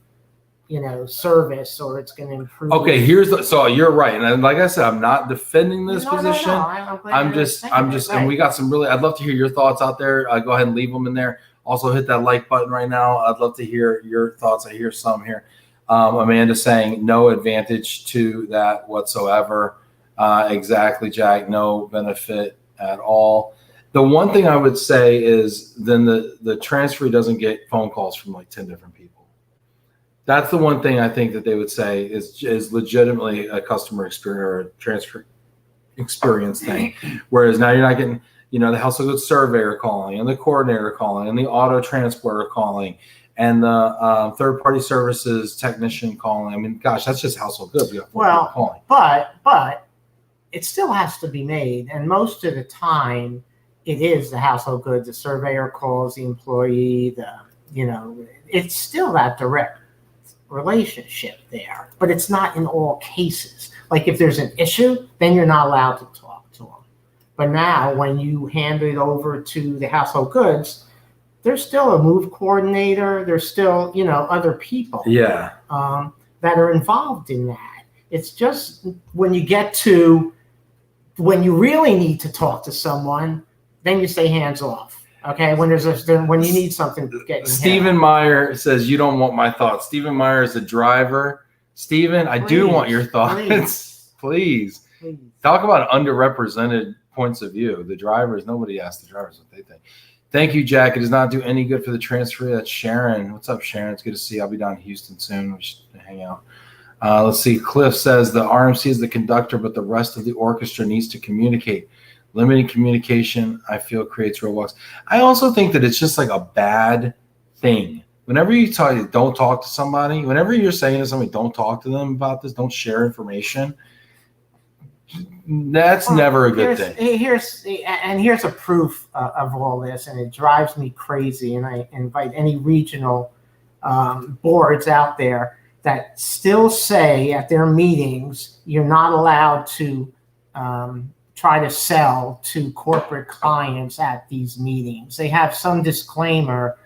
service, or it's going to improve. Okay, so you're right, and like I said, I'm not defending this position. No, I'm just, and we got some really. I'd love to hear your thoughts out there. Go ahead and leave them in there. Also, hit that like button right now. I'd love to hear your thoughts. I hear some here. Amanda saying no advantage to that whatsoever. Exactly, Jack. No benefit at all. The one thing I would say is then the transferee doesn't get phone calls from like 10 different people. That's the one thing I think that they would say is legitimately a customer experience or a transfer experience thing. Whereas now you're not getting, the household goods surveyor calling and the coordinator calling and the auto transporter calling and the third-party services technician calling. I mean, gosh, that's just household goods. Calling. But it still has to be made, and most of the time, it is the household goods. The surveyor calls the employee. It's still that direct relationship there, but it's not in all cases. Like if there's an issue, then you're not allowed to talk to them. But now, when you hand it over to the household goods, there's still a move coordinator. There's still, other people. Yeah. That are involved in that. It's just when you really need to talk to someone, then you say hands off. Okay, when you need something to get. Stephen Meyer says you don't want my thoughts. Stephen Meyer is a driver. Stephen, I do want your thoughts. Please. Talk about underrepresented points of view. The drivers, nobody asks the drivers what they think. Thank you, Jack. It does not do any good for the transfer. That's Sharon. What's up, Sharon? It's good to see you. I'll be down in Houston soon. We should hang out. Let's see. Cliff says the RMC is the conductor, but the rest of the orchestra needs to communicate. Limited communication, I feel, creates roadblocks. I also think that it's just like a bad thing. Whenever you don't talk to somebody, whenever you're saying to somebody, don't talk to them about this, don't share information, that's never a good thing. Here's a proof of all this, and it drives me crazy. And I invite any regional boards out there that still say at their meetings, you're not allowed to try to sell to corporate clients at these meetings. They have some disclaimer.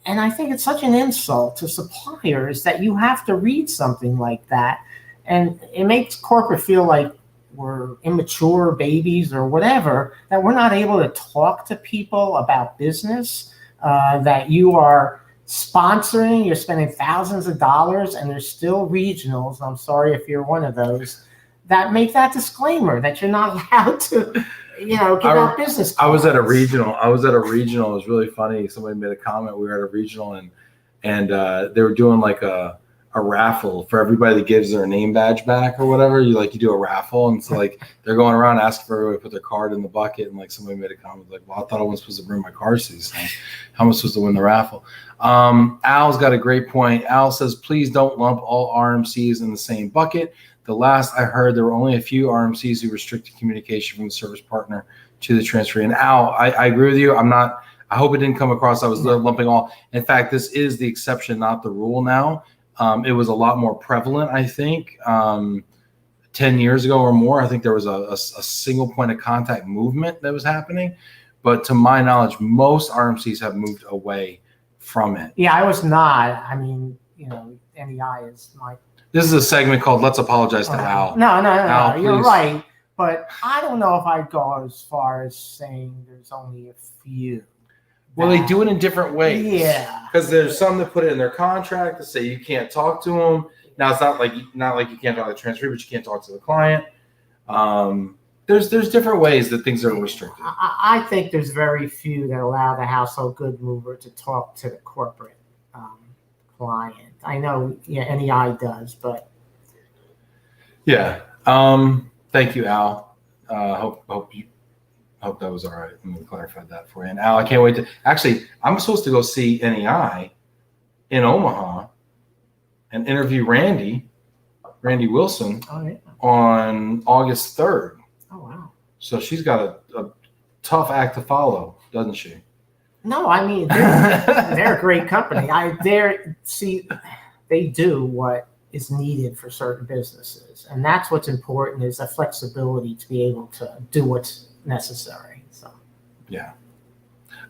And I think it's such an insult to suppliers that you have to read something like that. And it makes corporate feel like we're immature babies or whatever, that we're not able to talk to people about business, that you are sponsoring, you're spending thousands of dollars, and there's still regionals. I'm sorry if you're one of those that make that disclaimer that you're not allowed to, give out business cards. I was at a regional. It was really funny. Somebody made a comment. We were at a regional, and and they were doing like a raffle for everybody that gives their name badge back or whatever. You do a raffle, and so like they're going around asking for everybody to put their card in the bucket, and like somebody made a comment like, "Well, I thought I wasn't supposed to bring my cards to these things. How am I supposed to win the raffle?" Al's got a great point. Al says, "Please don't lump all RMCs in the same bucket. The last I heard, there were only a few RMCs who restricted communication from the service partner to the transferee." And Al, I agree with you. I hope it didn't come across I was lumping all. In fact, this is the exception, not the rule now. It was a lot more prevalent, I think, 10 years ago or more. I think there was a single point of contact movement that was happening. But to my knowledge, most RMCs have moved away from it. Yeah, I was not. I mean, NEI is my... This is a segment called Let's Apologize to Al. No, Al, you're please. right. But I don't know if I'd go as far as saying there's only a few. Well, they do it in different ways. Yeah. Because there's some that put it in their contract to say you can't talk to them. Now, it's not like you can't talk to the transfer, but you can't talk to the client. There's different ways that things are restricted. I think there's very few that allow the household good mover to talk to the corporate client. I know, NEI does, but yeah. Thank you, Al. Hope that was all right. Let me clarify that for you. And Al, I can't wait to actually. I'm supposed to go see NEI in Omaha and interview Randy Wilson on August 3rd. Oh wow! So she's got a tough act to follow, doesn't she? No, I mean they're a great company. They do what is needed for certain businesses, and that's what's important is the flexibility to be able to do what's necessary. So yeah.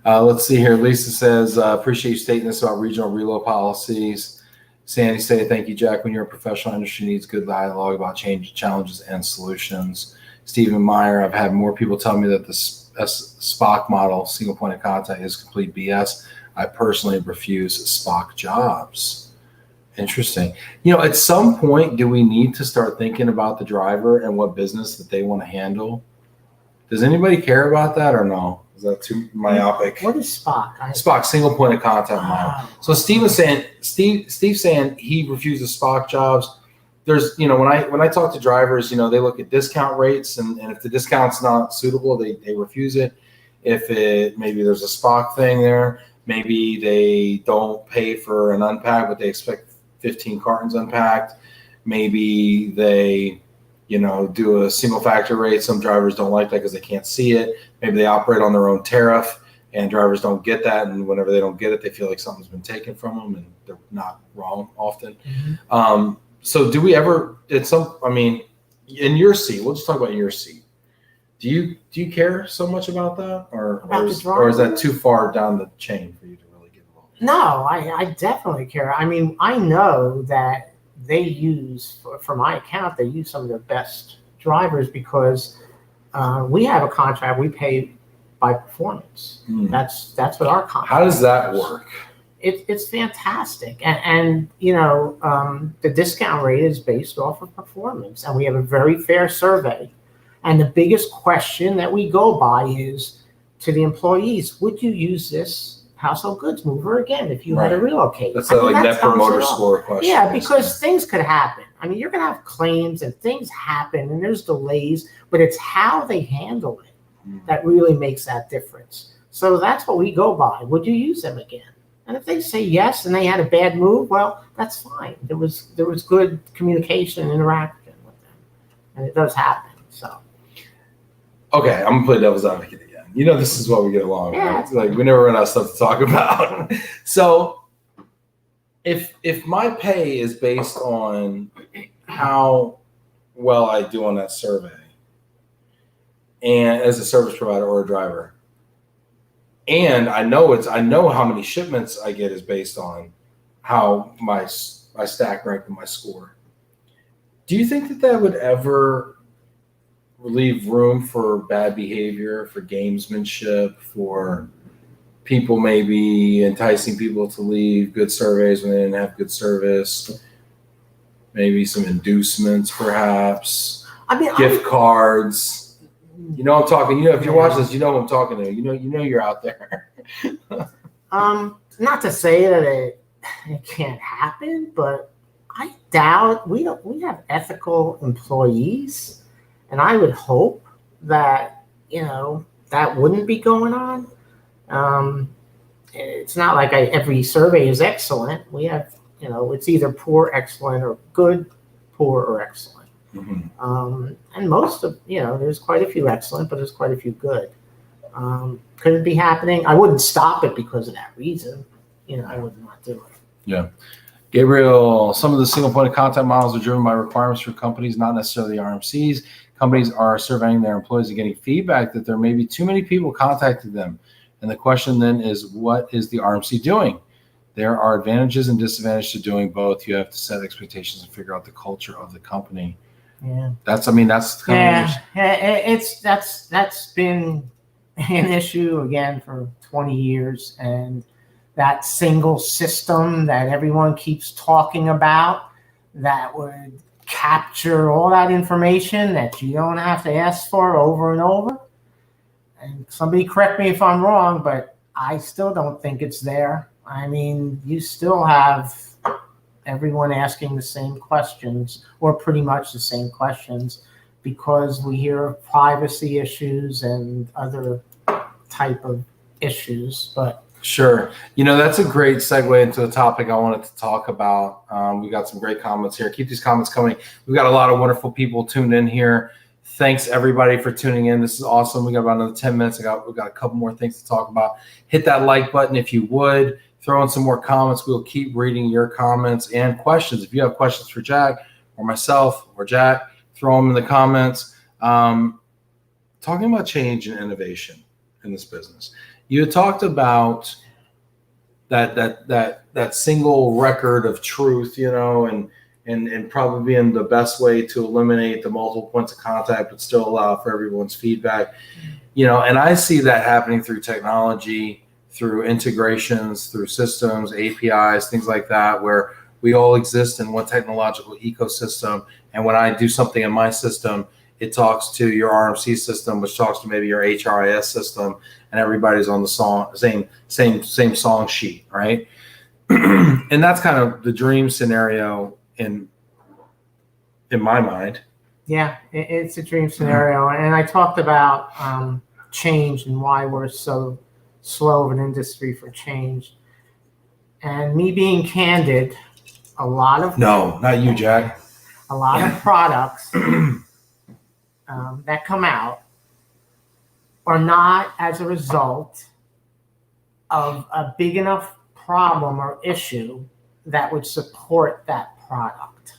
Let's see here. Lisa says, appreciate you stating this about regional reload policies. Sandy say, thank you, Jack. When you're a professional, industry needs good dialogue about change, challenges, and solutions. Stephen Meyer, I've had more people tell me that the SPOC model, single point of contact, is complete BS. I personally refuse SPOC jobs. Interesting. At some point, do we need to start thinking about the driver and what business that they want to handle? Does anybody care about that or no? Is that too myopic? what is SPOC? SPOC, single point of contact model. So Steve's saying he refuses SPOC jobs. There's, when I talk to drivers, they look at discount rates, and if the discount's not suitable, they refuse it. If maybe there's a SPOC thing there, maybe they don't pay for an unpack, but they expect 15 cartons unpacked. Maybe they do a single factor rate. Some drivers don't like that because they can't see it. Maybe they operate on their own tariff and drivers don't get that. And whenever they don't get it, they feel like something's been taken from them, and they're not wrong often. Mm-hmm. So do we ever, in your seat, we'll just talk about your seat. Do you care so much about that? Or is that too far down the chain for you to really get involved? No, I definitely care. I mean, I know that they use, for my account, they use some of their best drivers because we have a contract. We pay by performance. That's what our contract. How does that work? It's fantastic, and the discount rate is based off of performance, and we have a very fair survey. And the biggest question that we go by is to the employees: would you use this household goods mover again if you had to relocate? That's net promoter score question. Yeah, because things could happen. I mean, you're going to have claims and things happen and there's delays, but it's how they handle it that really makes that difference. So that's what we go by. Would you use them again? And if they say yes and they had a bad move, well, that's fine. There was good communication and interaction with them, and it does happen. So. Okay, I'm gonna play devil's advocate again. This is what we get along. Yeah. Right? It's like we never run out of stuff to talk about. So if my pay is based on how well I do on that survey, and as a service provider or a driver, and I know how many shipments I get is based on how my stack rank and my score. Do you think that would ever leave room for bad behavior, for gamesmanship, for people maybe enticing people to leave good surveys when they didn't have good service? Maybe some inducements, perhaps. Gift cards. I'm talking. If you're watching this, who I'm talking to. You're out there. Not to say that it it can't happen, but I doubt we have ethical employees, and I would hope that, that wouldn't be going on. It's not like every survey is excellent. We have, it's either poor, excellent, or good, poor, or excellent. Mm-hmm. And most of, there's quite a few excellent, but there's quite a few good. Could it be happening? I wouldn't stop it because of that reason. I would not do it. Yeah. Gabriel, some of the single point of contact models are driven by requirements from companies, not necessarily RMCs. Companies are surveying their employees and getting feedback that there may be too many people contacting them. And the question then is, what is the RMC doing? There are advantages and disadvantages to doing both. You have to set expectations and figure out the culture of the company. Yeah. That's been an issue again for 20 years. And that single system that everyone keeps talking about that would capture all that information that you don't have to ask for over and over. And somebody correct me if I'm wrong, but I still don't think it's there. I mean, you still have everyone asking the same questions, or pretty much the same questions, because we hear of privacy issues and other type of issues. But sure. That's a great segue into the topic I wanted to talk about. We got some great comments here. Keep these comments coming. We've got a lot of wonderful people tuned in here. Thanks everybody for tuning in. This is awesome. We got about another 10 minutes. We've got a couple more things to talk about. Hit that like button if you would. Throw in some more comments. We'll keep reading your comments and questions. If you have questions for Jack or myself or Jack, throw them in the comments. Talking about change and innovation in this business. You had talked about that single record of truth, and probably being the best way to eliminate the multiple points of contact, but still allow for everyone's feedback. And I see that happening through technology, through integrations, through systems, APIs, things like that, where we all exist in one technological ecosystem. And when I do something in my system, it talks to your RMC system, which talks to maybe your HRIS system, and everybody's on the same song sheet, right? And that's kind of the dream scenario in my mind. Yeah, it's a dream scenario. And I talked about change and why we're so slow of an industry for change. And me being candid, a lot of no, not you, Jack. A lot of products that come out are not as a result of a big enough problem or issue that would support that product.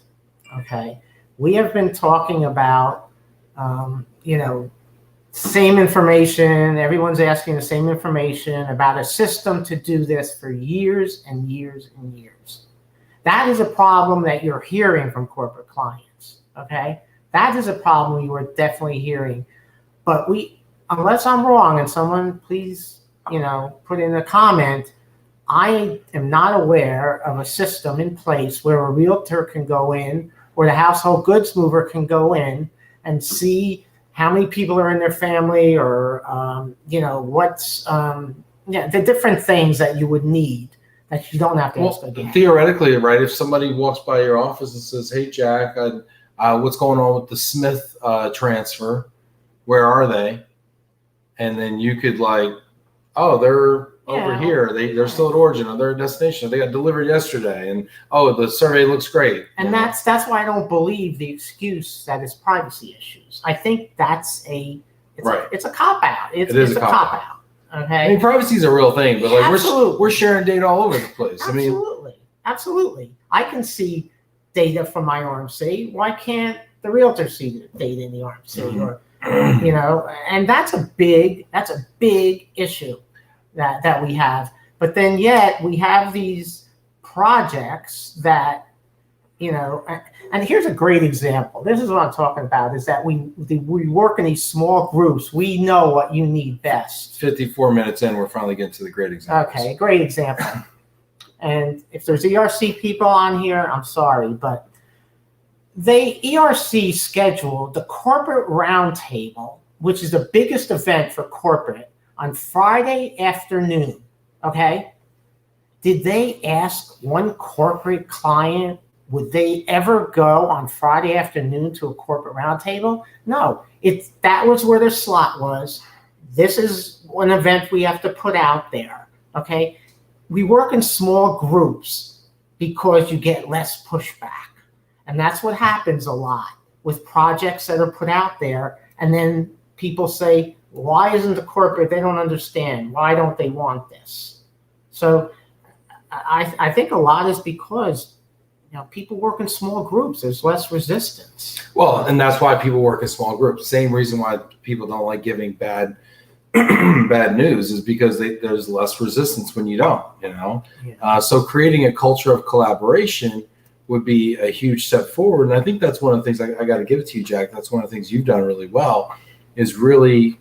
Okay, we have been talking about, same information. Everyone's asking the same information about a system to do this for years and years and years. That is a problem that you're hearing from corporate clients. Okay, that is a problem you are definitely hearing. But unless I'm wrong, and someone please, put in a comment, I am not aware of a system in place where a realtor can go in, or the household goods mover can go in and see how many people are in their family, or what's the different things that you would need that you don't have to ask again. Theoretically, right? If somebody walks by your office and says, "Hey, Jack, what's going on with the Smith transfer? Where are they?" And then you could they're over here. They're still at origin, or they're at destination. They got delivered yesterday, and the survey looks great. And that's why I don't believe the excuse that it's privacy issues. I think that's it's a cop out. It is a cop out. Okay. I mean, privacy is a real thing, but we're sharing data all over the place. Absolutely. I can see data from my RMC. Why can't the realtor see the data in the RMC? Mm-hmm. Or and that's a big issue that we have. But then yet we have these projects that, and here's a great example. This is what I'm talking about, is that we work in these small groups. We know what you need best. 54 minutes in, we're finally getting to the great example. Okay, great example. And if there's ERC people on here, I'm sorry, but they ERC scheduled the corporate roundtable, which is the biggest event for corporate, on Friday afternoon, okay? did they ask one corporate client, would they ever go on Friday afternoon to a corporate roundtable? No, that was where their slot was. This is an event we have to put out there, okay? We work in small groups because you get less pushback. And that's what happens a lot with projects that are put out there. And then people say, why isn't the corporate, they don't understand. Why don't they want this? So I think a lot is because people work in small groups. There's less resistance. Well, and that's why people work in small groups. Same reason why people don't like giving bad news is because there's less resistance when you don't, Yeah. So creating a culture of collaboration would be a huge step forward. And I think that's one of the things I got to give it to you, Jack. That's one of the things you've done really well is really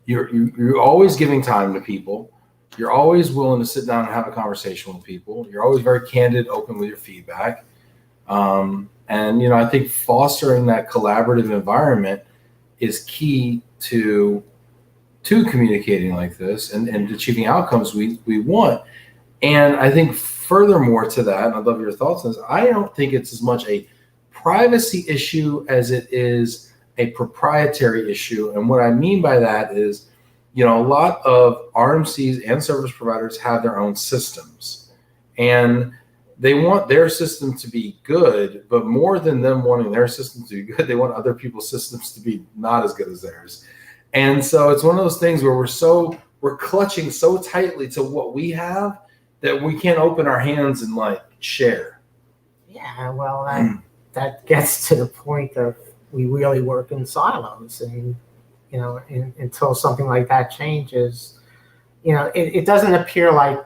you're always giving time to people. You're always willing to sit down and have a conversation with people. You're always very candid, open with your feedback. And, I think fostering that collaborative environment is key to communicating like this and achieving outcomes we want. And I think furthermore to that, and I'd love your thoughts on this, I don't think it's as much a privacy issue as it is a proprietary issue. And what I mean by that is, a lot of RMCs and service providers have their own systems, and they want their system to be good, but more than them wanting their system to be good, they want other people's systems to be not as good as theirs. And so it's one of those things where we're clutching so tightly to what we have that we can't open our hands and share. Yeah, well, that gets to the point of we really work in silos, and until something like that changes, it doesn't appear like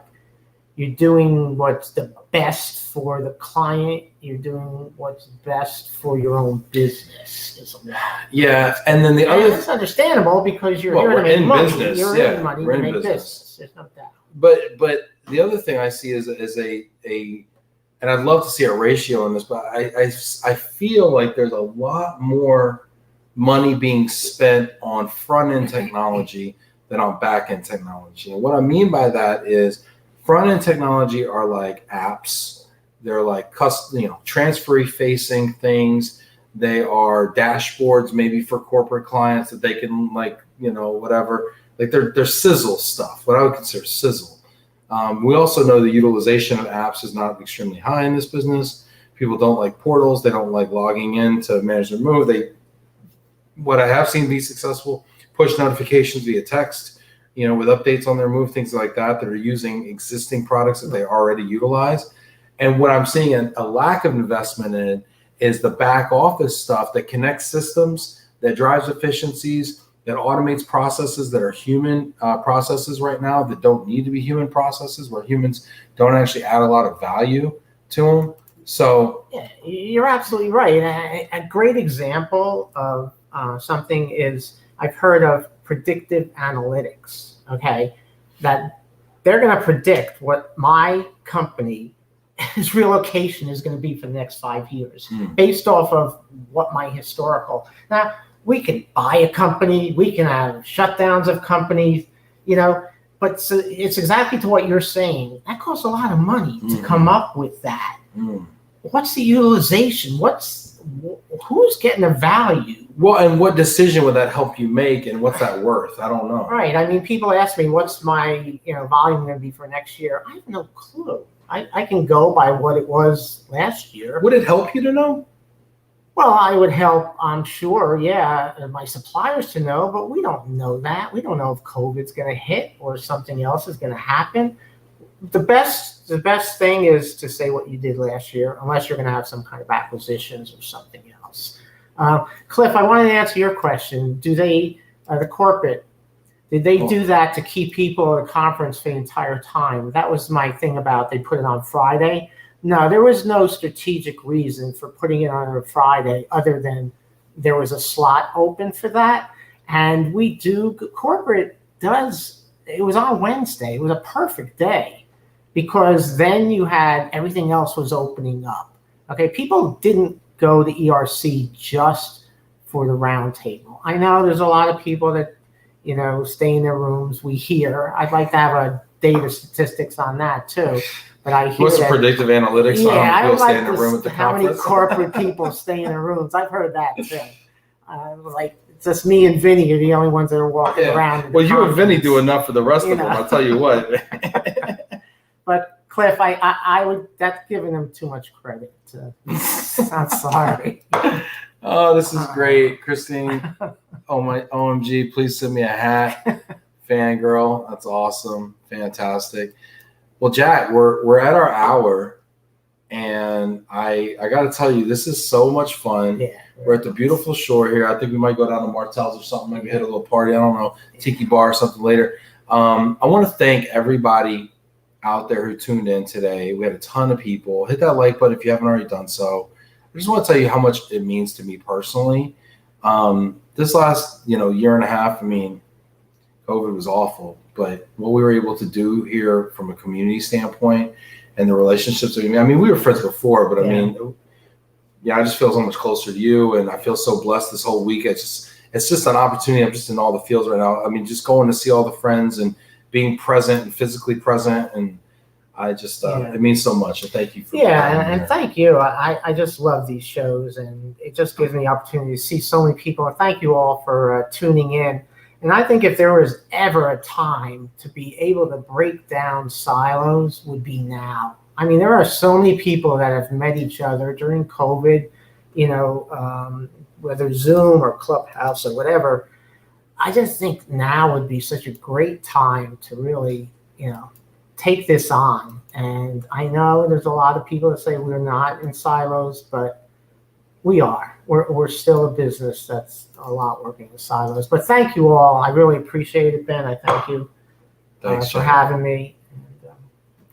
you're doing what's the best for the client. You're doing what's best for your own business. Yeah, and then it's understandable because you're here to make money. Business. You're in money to make business. There's no doubt. But the other thing I see is a and I'd love to see a ratio on this, but I feel like there's a lot more money being spent on front-end technology than on back-end technology. And what I mean by that is front-end technology are like apps. They're like transfer-facing things. They are dashboards maybe for corporate clients that they can whatever. Like they're sizzle stuff, what I would consider sizzle. We also know the utilization of apps is not extremely high in this business. People don't like portals. They don't like logging in to manage their move. What I have seen be successful, push notifications via text, with updates on their move, things like that are using existing products that they already utilize. And what I'm seeing a lack of investment in is the back office stuff that connects systems, that drives efficiencies, that automates processes that are human processes right now that don't need to be human processes, where humans don't actually add a lot of value to them. So yeah, you're absolutely right. A great example of something is I've heard of predictive analytics, okay, that they're going to predict what my company's relocation is going to be for the next 5 years based off of what my historical. Now, we can buy a company, we can have shutdowns of companies, but so it's exactly to what you're saying. That costs a lot of money to come up with that. What's the utilization? Who's getting the value? Well, and what decision would that help you make, and what's that worth? I don't know. Right. I mean, people ask me, what's my volume going to be for next year? I have no clue. I can go by what it was last year. Would it help you to know? Well, I would help, I'm sure, my suppliers to know, but we don't know that. We don't know if COVID's going to hit or something else is going to happen. The best thing is to say what you did last year, unless you're going to have some kind of acquisitions or something else. Cliff, I wanted to answer your question. Do they, the corporate, did they do that to keep people at a conference for the entire time? That was my thing about they put it on Friday. No, there was no strategic reason for putting it on a Friday other than there was a slot open for that. And corporate does, it was on Wednesday. It was a perfect day because then you had, everything else was opening up. Okay, people didn't go to ERC just for the round table. I know there's a lot of people that, stay in their rooms. We hear, I'd like to have a data statistics on that too. But I hear What's the that, predictive analytics on I people would staying like in the room at the how many conference? corporate people stay in the rooms. I've heard that too. Like it's just me and Vinny are the only ones that are walking around. Well, you and Vinny do enough for the rest of them. I'll tell you what. But Cliff, I would, that's giving them too much credit. I'm sorry. Oh, this is great, Christine. Oh my OMG, please send me a hat. Fangirl. That's awesome. Fantastic. Well, Jack, we're at our hour, and I got to tell you, this is so much fun. Yeah. We're at the beautiful shore here. I think we might go down to Martell's or something, maybe hit a little party. I don't know, tiki bar or something later. I want to thank everybody out there who tuned in today. We had a ton of people. Hit that like button if you haven't already done so. I just want to tell you how much it means to me personally. This last, year and a half, I mean, COVID was awful, but what we were able to do here from a community standpoint and the relationships, we were friends before, but I just feel so much closer to you, and I feel so blessed this whole week. It's just an opportunity. I'm just in all the fields right now. I mean, just going to see all the friends and being present and physically present, and I just it means so much. And thank you for and thank you. I just love these shows, and it just gives me the opportunity to see so many people. And thank you all for tuning in. And I think if there was ever a time to be able to break down silos, would be now. I mean, there are so many people that have met each other during COVID, whether Zoom or Clubhouse or whatever. I just think now would be such a great time to really, take this on. And I know there's a lot of people that say we're not in silos, but we are. We're still a business that's a lot working in silos. But thank you all. I really appreciate it, Ben. I thank you for having me.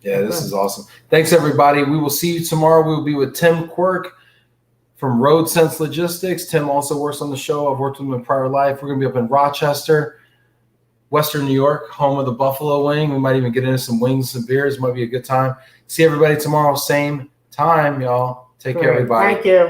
This is awesome. Thanks, everybody. We will see you tomorrow. We will be with Tim Quirk from Road Sense Logistics. Tim also works on the show. I've worked with him in prior life. We're going to be up in Rochester, Western New York, home of the Buffalo Wing. We might even get into some wings and beers. Might be a good time. See everybody tomorrow, same time, y'all. Take care, everybody. Thank you.